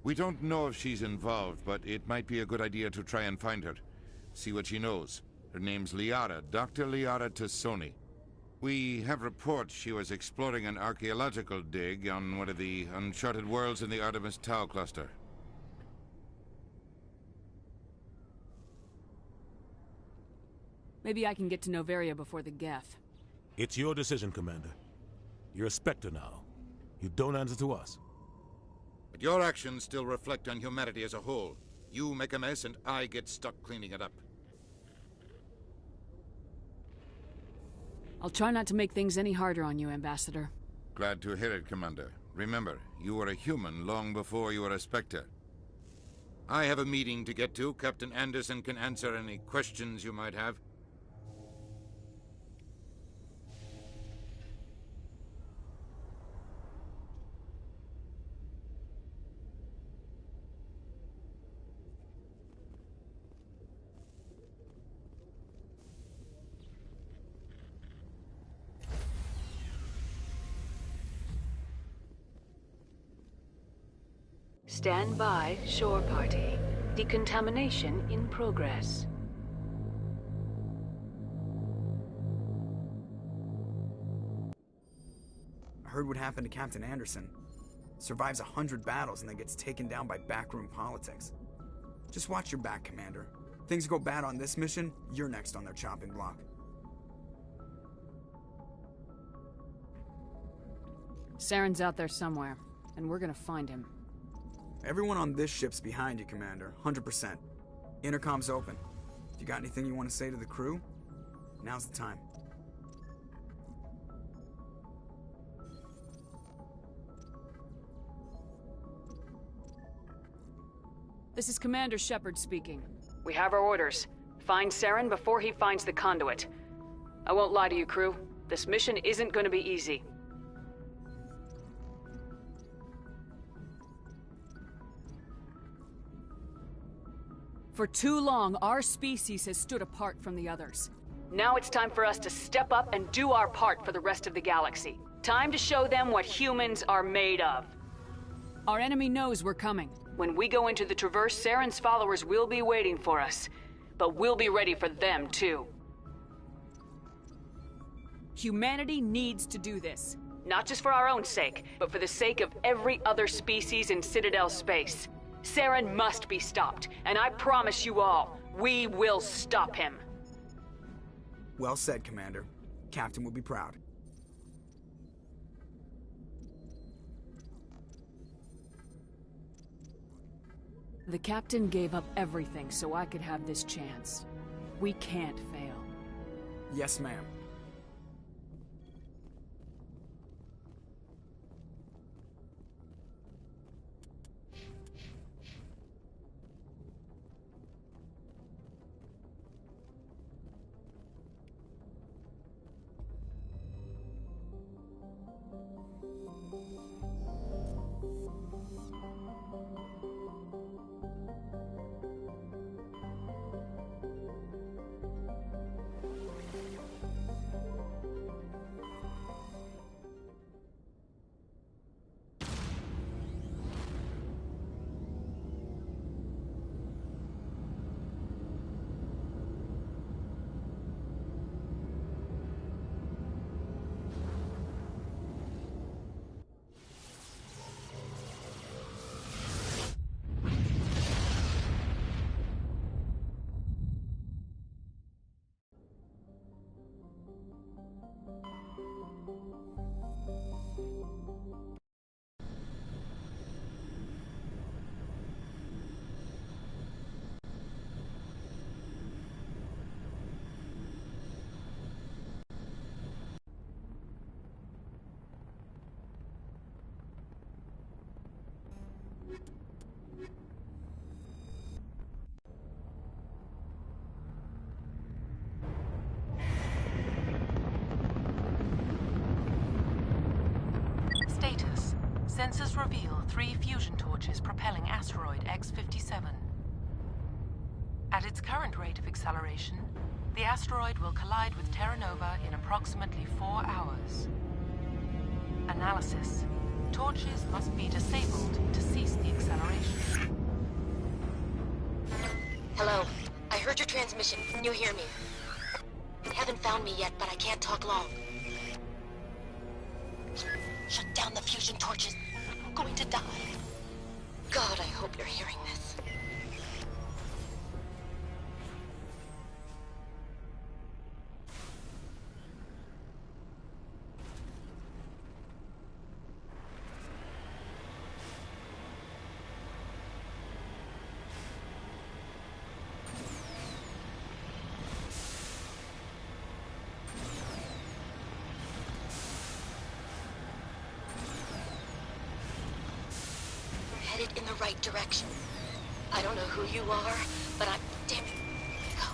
We don't know if she's involved, but it might be a good idea to try and find her. See what she knows. Her name's Liara, Dr. Liara Tassoni. We have reports she was exploring an archaeological dig on one of the uncharted worlds in the Artemis Tau cluster. Maybe I can get to Noveria before the Geth. It's your decision, Commander. You're a Spectre now. You don't answer to us. But your actions still reflect on humanity as a whole. You make a mess and I get stuck cleaning it up. I'll try not to make things any harder on you, Ambassador. Glad to hear it, Commander. Remember, you were a human long before you were a Spectre. I have a meeting to get to. Captain Anderson can answer any questions you might have. Stand by, shore party. Decontamination in progress. I heard what happened to Captain Anderson. Survives 100 battles and then gets taken down by backroom politics. Just watch your back, Commander. Things go bad on this mission, you're next on their chopping block. Saren's out there somewhere, and we're gonna find him. Everyone on this ship's behind you, Commander. 100%. Intercom's open. If you got anything you want to say to the crew, now's the time. This is Commander Shepard speaking. We have our orders. Find Saren before he finds the conduit. I won't lie to you, crew. This mission isn't gonna be easy. For too long, our species has stood apart from the others. Now it's time for us to step up and do our part for the rest of the galaxy. Time to show them what humans are made of. Our enemy knows we're coming. When we go into the Traverse, Saren's followers will be waiting for us. But we'll be ready for them, too. Humanity needs to do this. Not just for our own sake, but for the sake of every other species in Citadel space. Saren must be stopped, and I promise you all, we will stop him. Well said, Commander. Captain will be proud. The Captain gave up everything so I could have this chance. We can't fail. Yes, ma'am. Sensors reveal 3 fusion torches propelling asteroid X-57. At its current rate of acceleration, the asteroid will collide with Terra Nova in approximately 4 hours. Analysis. Torches must be disabled to cease the acceleration. Hello. I heard your transmission. Can you hear me? You haven't found me yet, but I can't talk long. Shut down the fusion torches. I'm going to die. God, I hope you're hearing this. In the right direction. I don't know who you are, but I'm... Damn it. Go.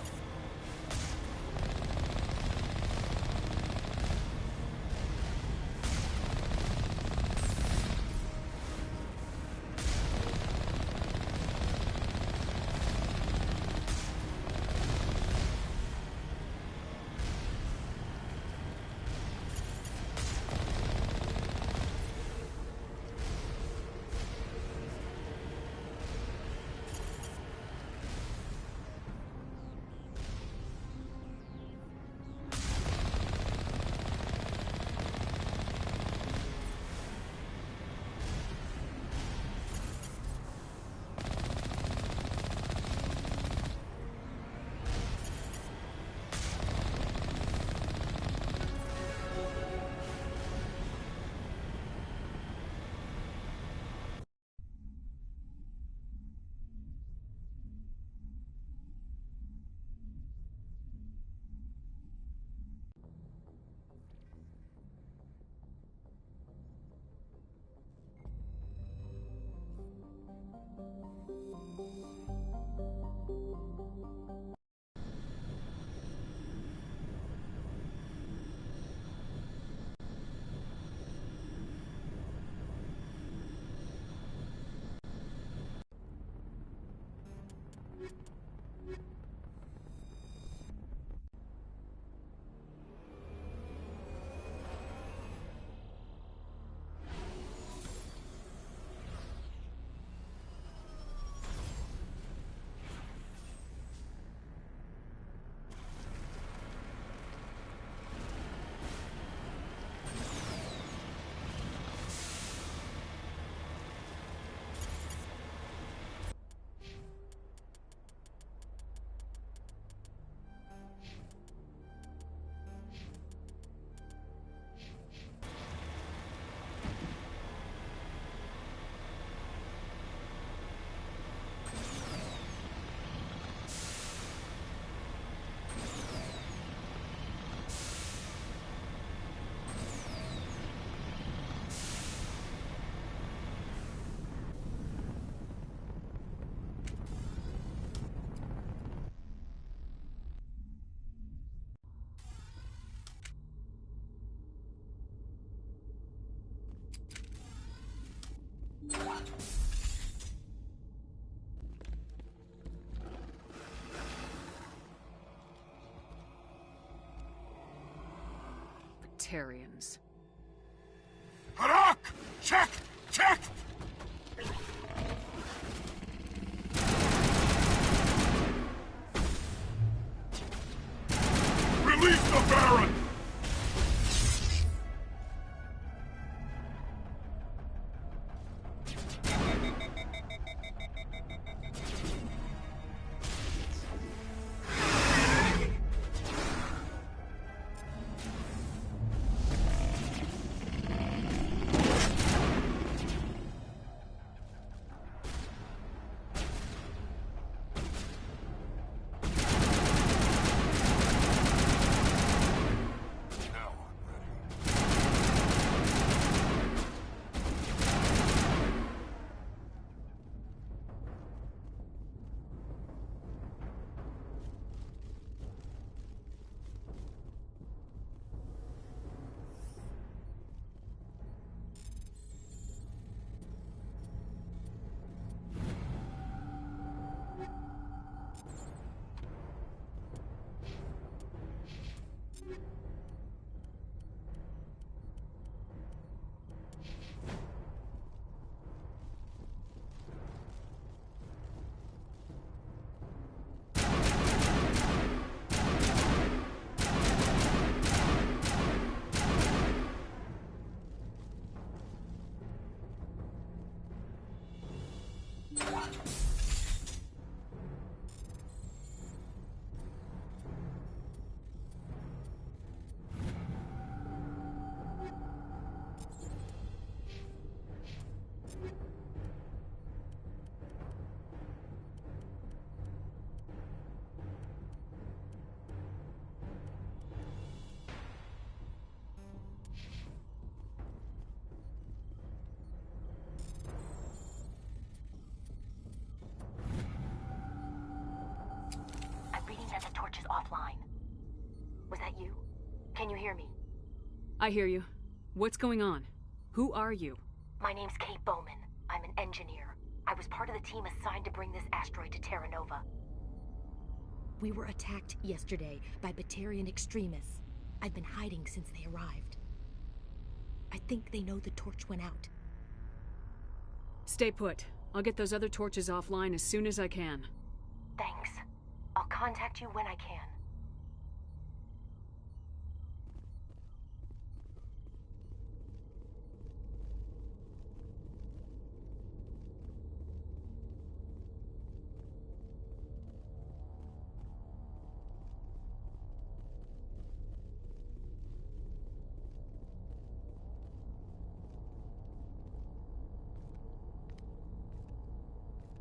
Batarians. Harak! Check! Check! Release the Baron! hear me? I hear you. What's going on? Who are you? My name's Kate Bowman. I'm an engineer. I was part of the team assigned to bring this asteroid to Terra Nova. We were attacked yesterday by Batarian extremists. I've been hiding since they arrived. I think they know the torch went out. Stay put. I'll get those other torches offline as soon as I can. Thanks. I'll contact you when I can.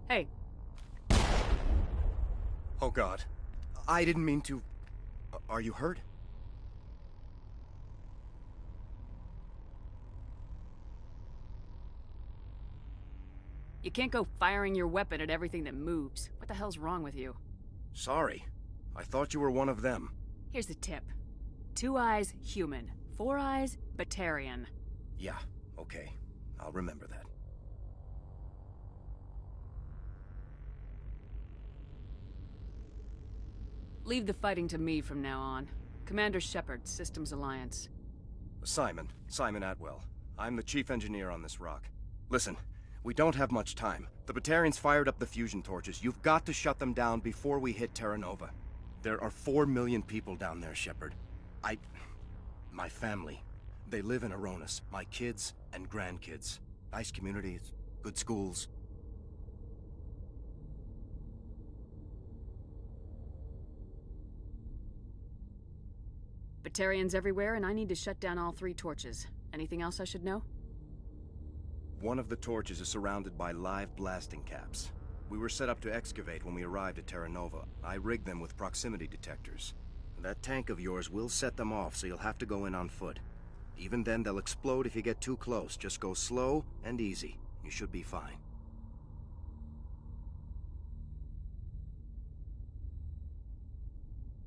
Hey. Oh God. I didn't mean to... Are you hurt? You can't go firing your weapon at everything that moves. What the hell's wrong with you? Sorry. I thought you were one of them. Here's the tip. 2 eyes, human. 4 eyes, Batarian. Yeah, okay. I'll remember that. Leave the fighting to me from now on. Commander Shepard, Systems Alliance. Simon Atwell. I'm the chief engineer on this rock. Listen, we don't have much time. The Batarians fired up the fusion torches. You've got to shut them down before we hit Terra Nova. There are 4 million people down there, Shepard. My family. They live in Aronis. My kids and grandkids. Nice communities, good schools. Batarians everywhere, and I need to shut down all 3 torches. Anything else I should know? One of the torches is surrounded by live blasting caps. We were set up to excavate when we arrived at Terra Nova. I rigged them with proximity detectors. That tank of yours will set them off, so you'll have to go in on foot. Even then, they'll explode if you get too close. Just go slow and easy. You should be fine.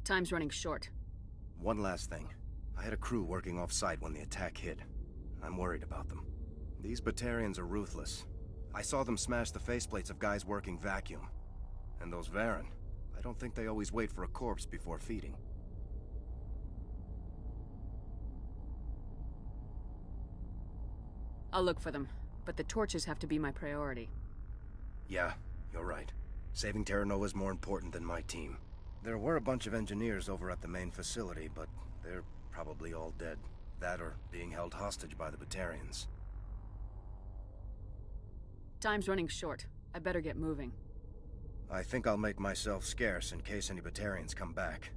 Time's running short. One last thing. I had a crew working off-site when the attack hit. I'm worried about them. These Batarians are ruthless. I saw them smash the faceplates of guys working vacuum. And those Varen, I don't think they always wait for a corpse before feeding. I'll look for them, but the torches have to be my priority. Yeah, you're right. Saving Terra Nova is more important than my team. There were a bunch of engineers over at the main facility, but they're probably all dead. That or being held hostage by the Batarians. Time's running short. I better get moving. I think I'll make myself scarce in case any Batarians come back.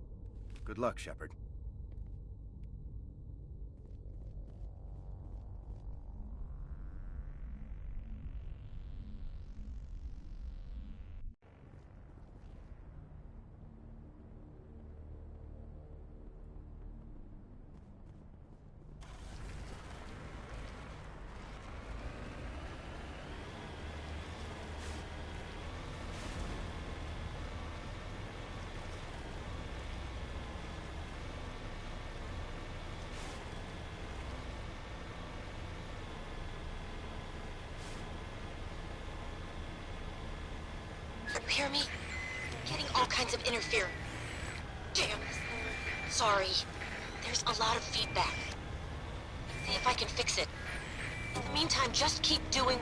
Good luck, Shepard. You hear me? Getting all kinds of interference. Damn. Sorry. There's a lot of feedback. See if I can fix it. In the meantime, just keep doing...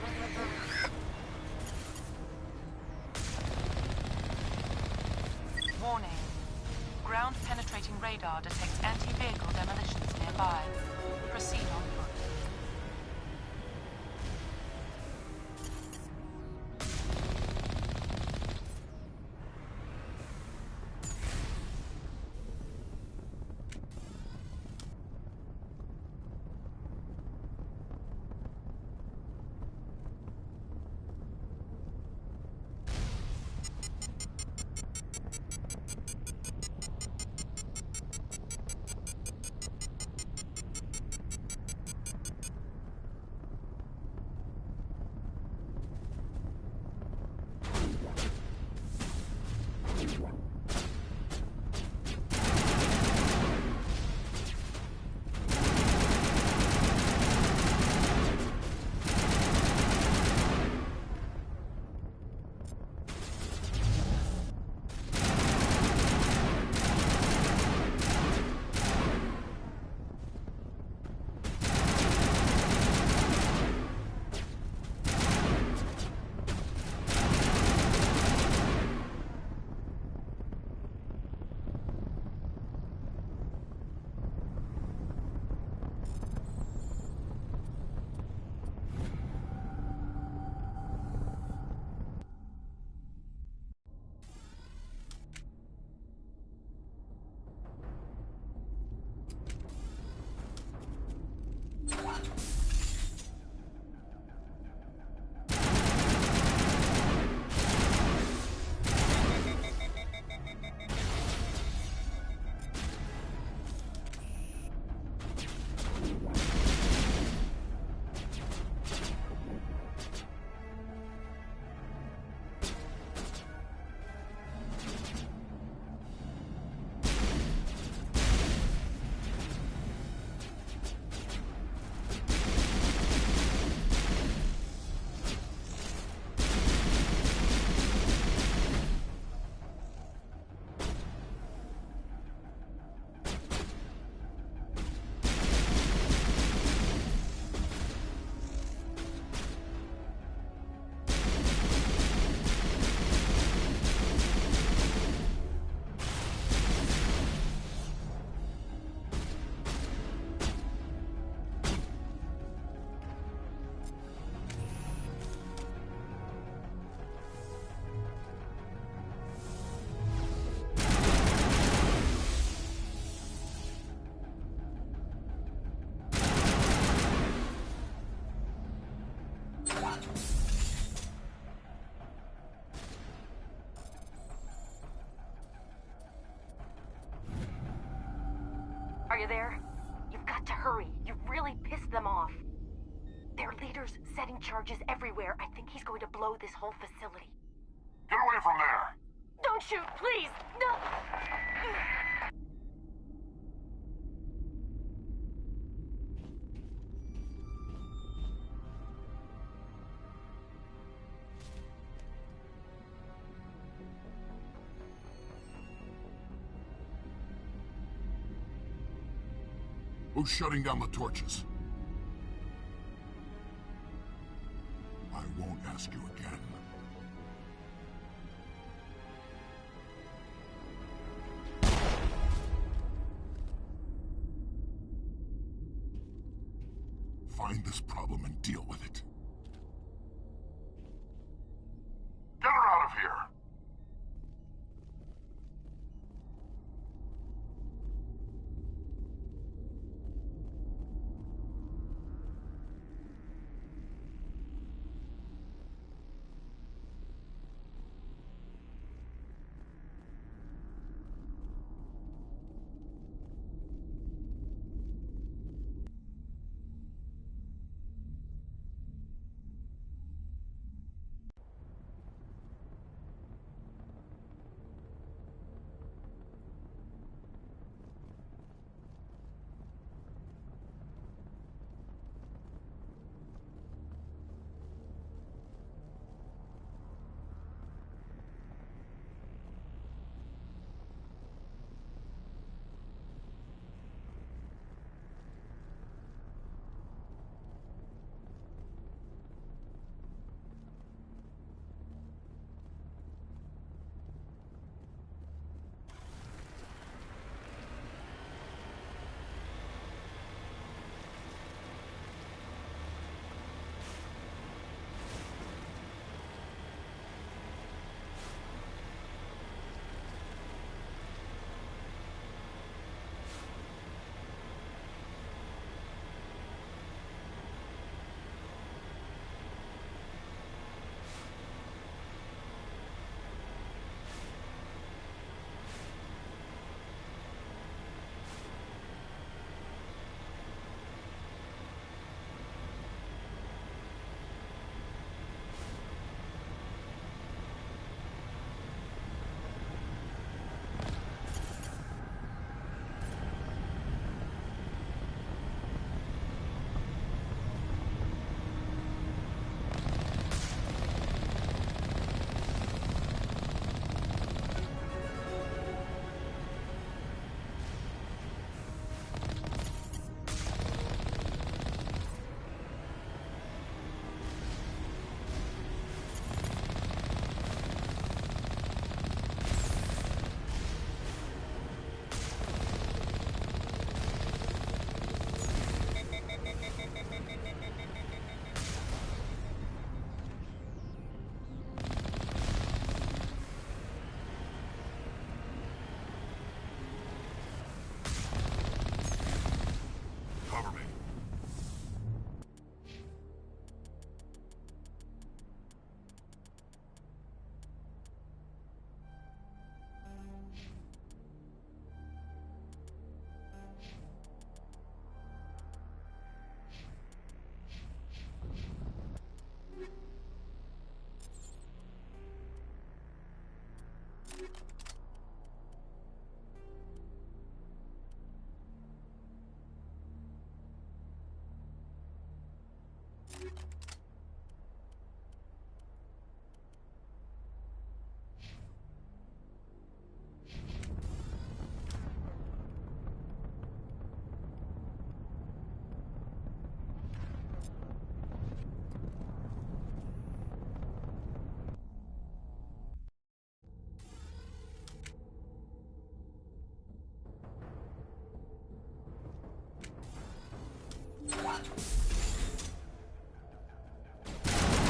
Warning. Ground-penetrating radar detects anti-vehicle demolitions nearby. Proceed on foot. you there? You've got to hurry. You've really pissed them off. Their leader's setting charges everywhere. I think he's going to blow this whole facility. Get away from there! Don't shoot, please! No! Who's shutting down the torches? I won't ask you again. Find this problem and deal with it. Get her out of here!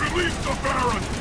Release the Baron!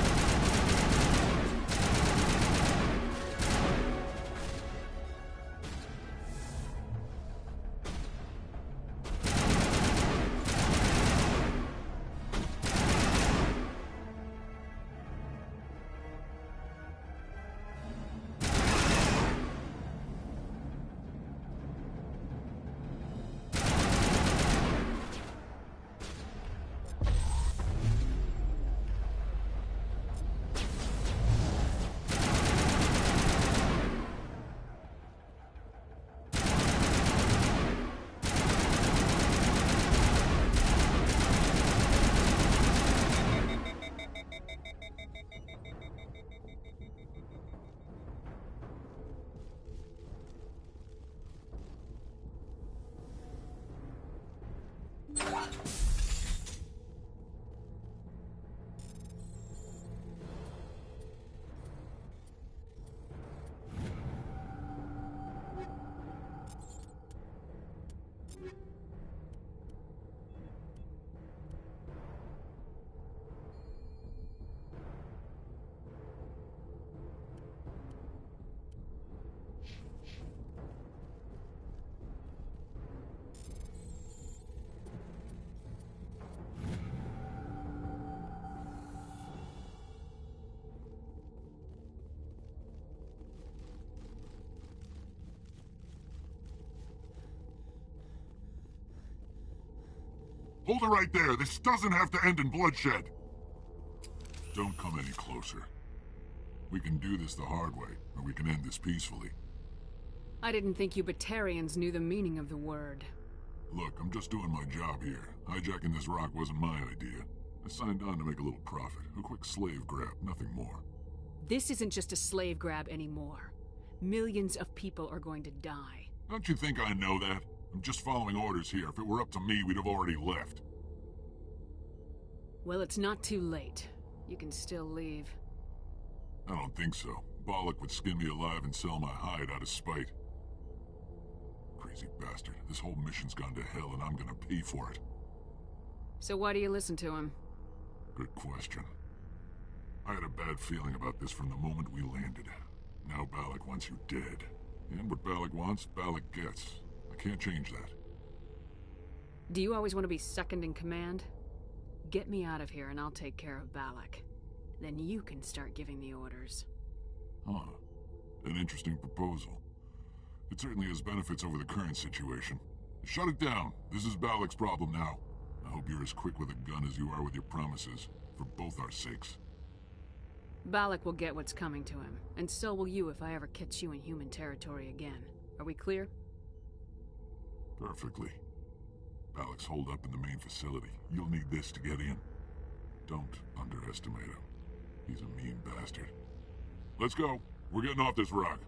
Hold it right there. This doesn't have to end in bloodshed. Don't come any closer. We can do this the hard way, or we can end this peacefully. I didn't think you Batarians knew the meaning of the word. Look, I'm just doing my job here. Hijacking this rock wasn't my idea. I signed on to make a little profit. A quick slave grab, nothing more. This isn't just a slave grab anymore. Millions of people are going to die. Don't you think I know that? I'm just following orders here. If it were up to me, we'd have already left. Well, it's not too late. You can still leave. I don't think so. Balak would skin me alive and sell my hide out of spite. Crazy bastard. This whole mission's gone to hell and I'm gonna pay for it. So why do you listen to him? Good question. I had a bad feeling about this from the moment we landed. Now Balak wants you dead. And what Balak wants, Balak gets. I can't change that. Do you always want to be second in command? Get me out of here and I'll take care of Balak. Then you can start giving the orders. Huh. An interesting proposal. It certainly has benefits over the current situation. Shut it down. This is Balak's problem now. I hope you're as quick with a gun as you are with your promises, for both our sakes. Balak will get what's coming to him, and so will you if I ever catch you in human territory again. Are we clear? Perfectly. Balak's holed up in the main facility. You'll need this to get in. Don't underestimate him. He's a mean bastard. Let's go. We're getting off this rock.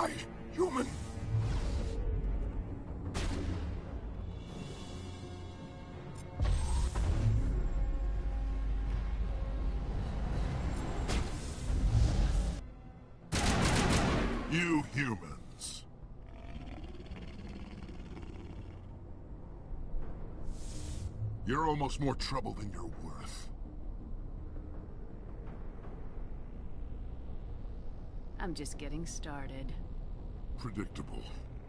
Die, human! You humans. You're almost more trouble than you're worth. I'm just getting started. Predictable,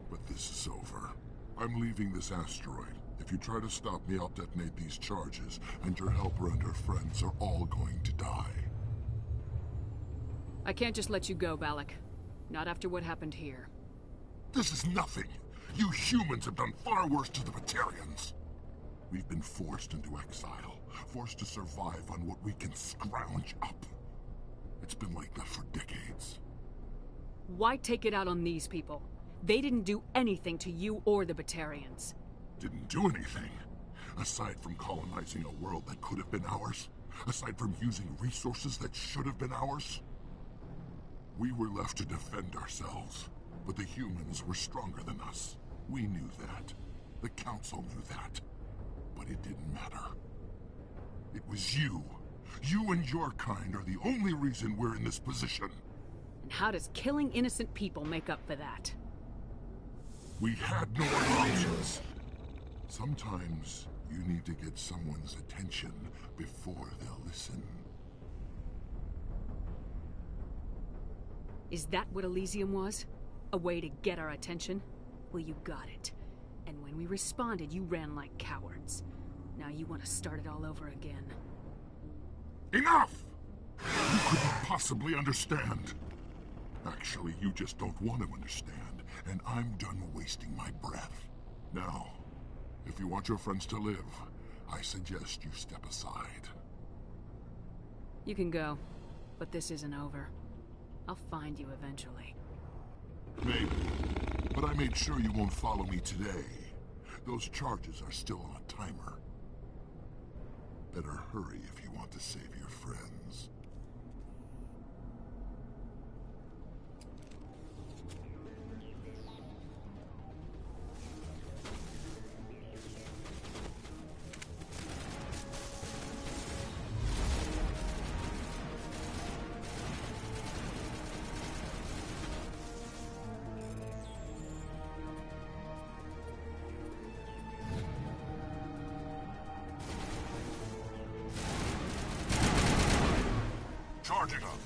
but this is over. I'm leaving this asteroid. If you try to stop me, I'll detonate these charges, and your helper and her friends are all going to die. I can't just let you go, Balak. Not after what happened here. This is nothing. You humans have done far worse to the Batarians. We've been forced into exile, forced to survive on what we can scrounge up. It's been like that for decades. Why take it out on these people? They didn't do anything to you or the Batarians. Didn't do anything. Aside from colonizing a world that could have been ours. Aside from using resources that should have been ours. We were left to defend ourselves. But the humans were stronger than us. We knew that. The Council knew that. But it didn't matter. It was you. You and your kind are the only reason we're in this position. And how does killing innocent people make up for that? We had no other options. Sometimes you need to get someone's attention before they'll listen. Is that what Elysium was? A way to get our attention? Well, you got it. And when we responded, you ran like cowards. Now you want to start it all over again. Enough! You couldn't possibly understand. Actually, you just don't want to understand, and I'm done wasting my breath. Now, if you want your friends to live, I suggest you step aside. You can go, but this isn't over. I'll find you eventually. Maybe, but I made sure you won't follow me today. Those charges are still on a timer. Better hurry if you want to save your friends. Charging up.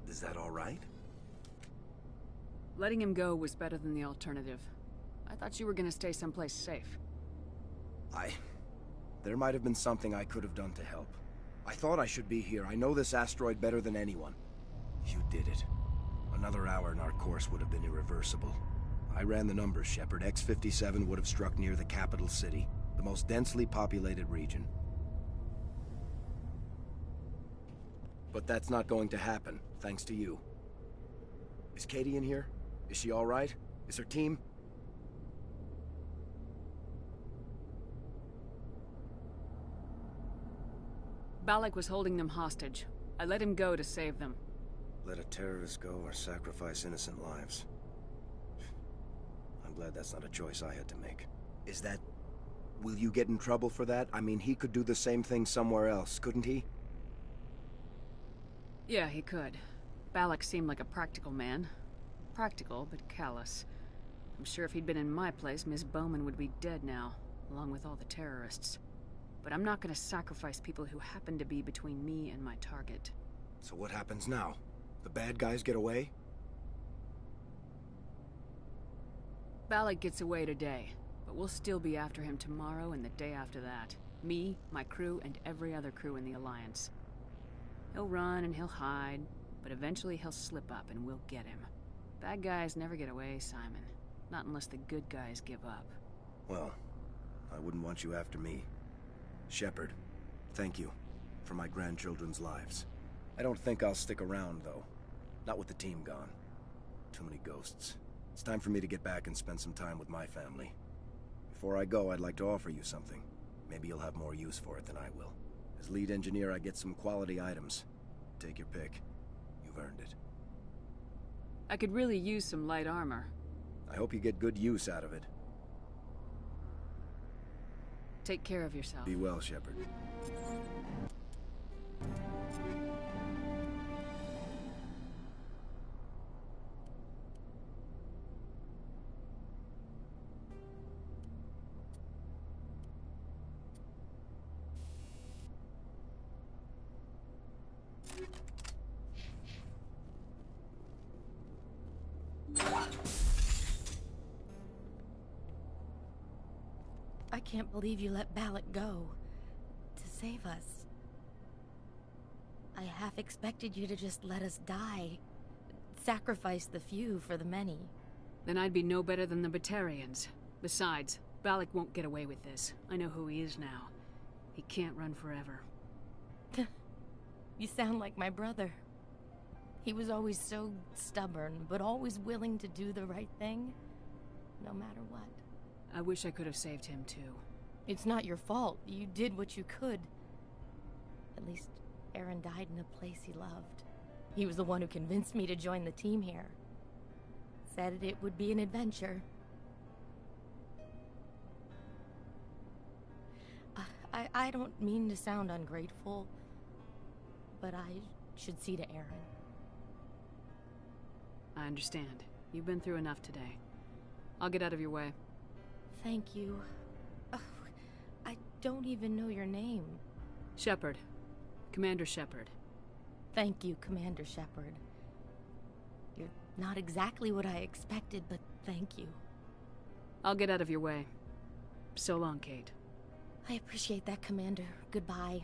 Is that all right? Letting him go was better than the alternative. I thought you were gonna stay someplace safe. There might have been something I could have done to help. I thought I should be here. I know this asteroid better than anyone. You did it. Another hour and our course would have been irreversible. I ran the numbers, Shepard. X-57 would have struck near the capital city. The most densely populated region. But that's not going to happen, thanks to you. Is Katie in here? Is she all right? Is her team? Balak was holding them hostage. I let him go to save them. Let a terrorist go or sacrifice innocent lives. I'm glad that's not a choice I had to make. Is that... Will you get in trouble for that? I mean, he could do the same thing somewhere else, couldn't he? Yeah, he could. Balak seemed like a practical man. Practical, but callous. I'm sure if he'd been in my place, Miss Bowman would be dead now, along with all the terrorists. But I'm not gonna sacrifice people who happen to be between me and my target. So what happens now? The bad guys get away? Balak gets away today, but we'll still be after him tomorrow and the day after that. Me, my crew, and every other crew in the Alliance. He'll run and he'll hide, but eventually he'll slip up and we'll get him. Bad guys never get away, Simon. Not unless the good guys give up. Well, I wouldn't want you after me. Shepard, thank you for my grandchildren's lives. I don't think I'll stick around, though. Not with the team gone. Too many ghosts. It's time for me to get back and spend some time with my family. Before I go, I'd like to offer you something. Maybe you'll have more use for it than I will. As lead engineer, I get some quality items. Take your pick. You've earned it. I could really use some light armor. I hope you get good use out of it. Take care of yourself. Be well, Shepard. I can't believe you let Balak go. To save us. I half expected you to just let us die. Sacrifice the few for the many. Then I'd be no better than the Batarians. Besides, Balak won't get away with this. I know who he is now. He can't run forever. You sound like my brother. He was always so stubborn, but always willing to do the right thing, no matter what. I wish I could have saved him, too. It's not your fault. You did what you could. At least, Aaron died in a place he loved. He was the one who convinced me to join the team here. Said it would be an adventure. I don't mean to sound ungrateful, but I should see to Aaron. I understand. You've been through enough today. I'll get out of your way. Thank you. Oh, I don't even know your name. Shepard. Commander Shepard. Thank you, Commander Shepard. You're not exactly what I expected, but thank you. I'll get out of your way. So long, Kate. I appreciate that, Commander. Goodbye.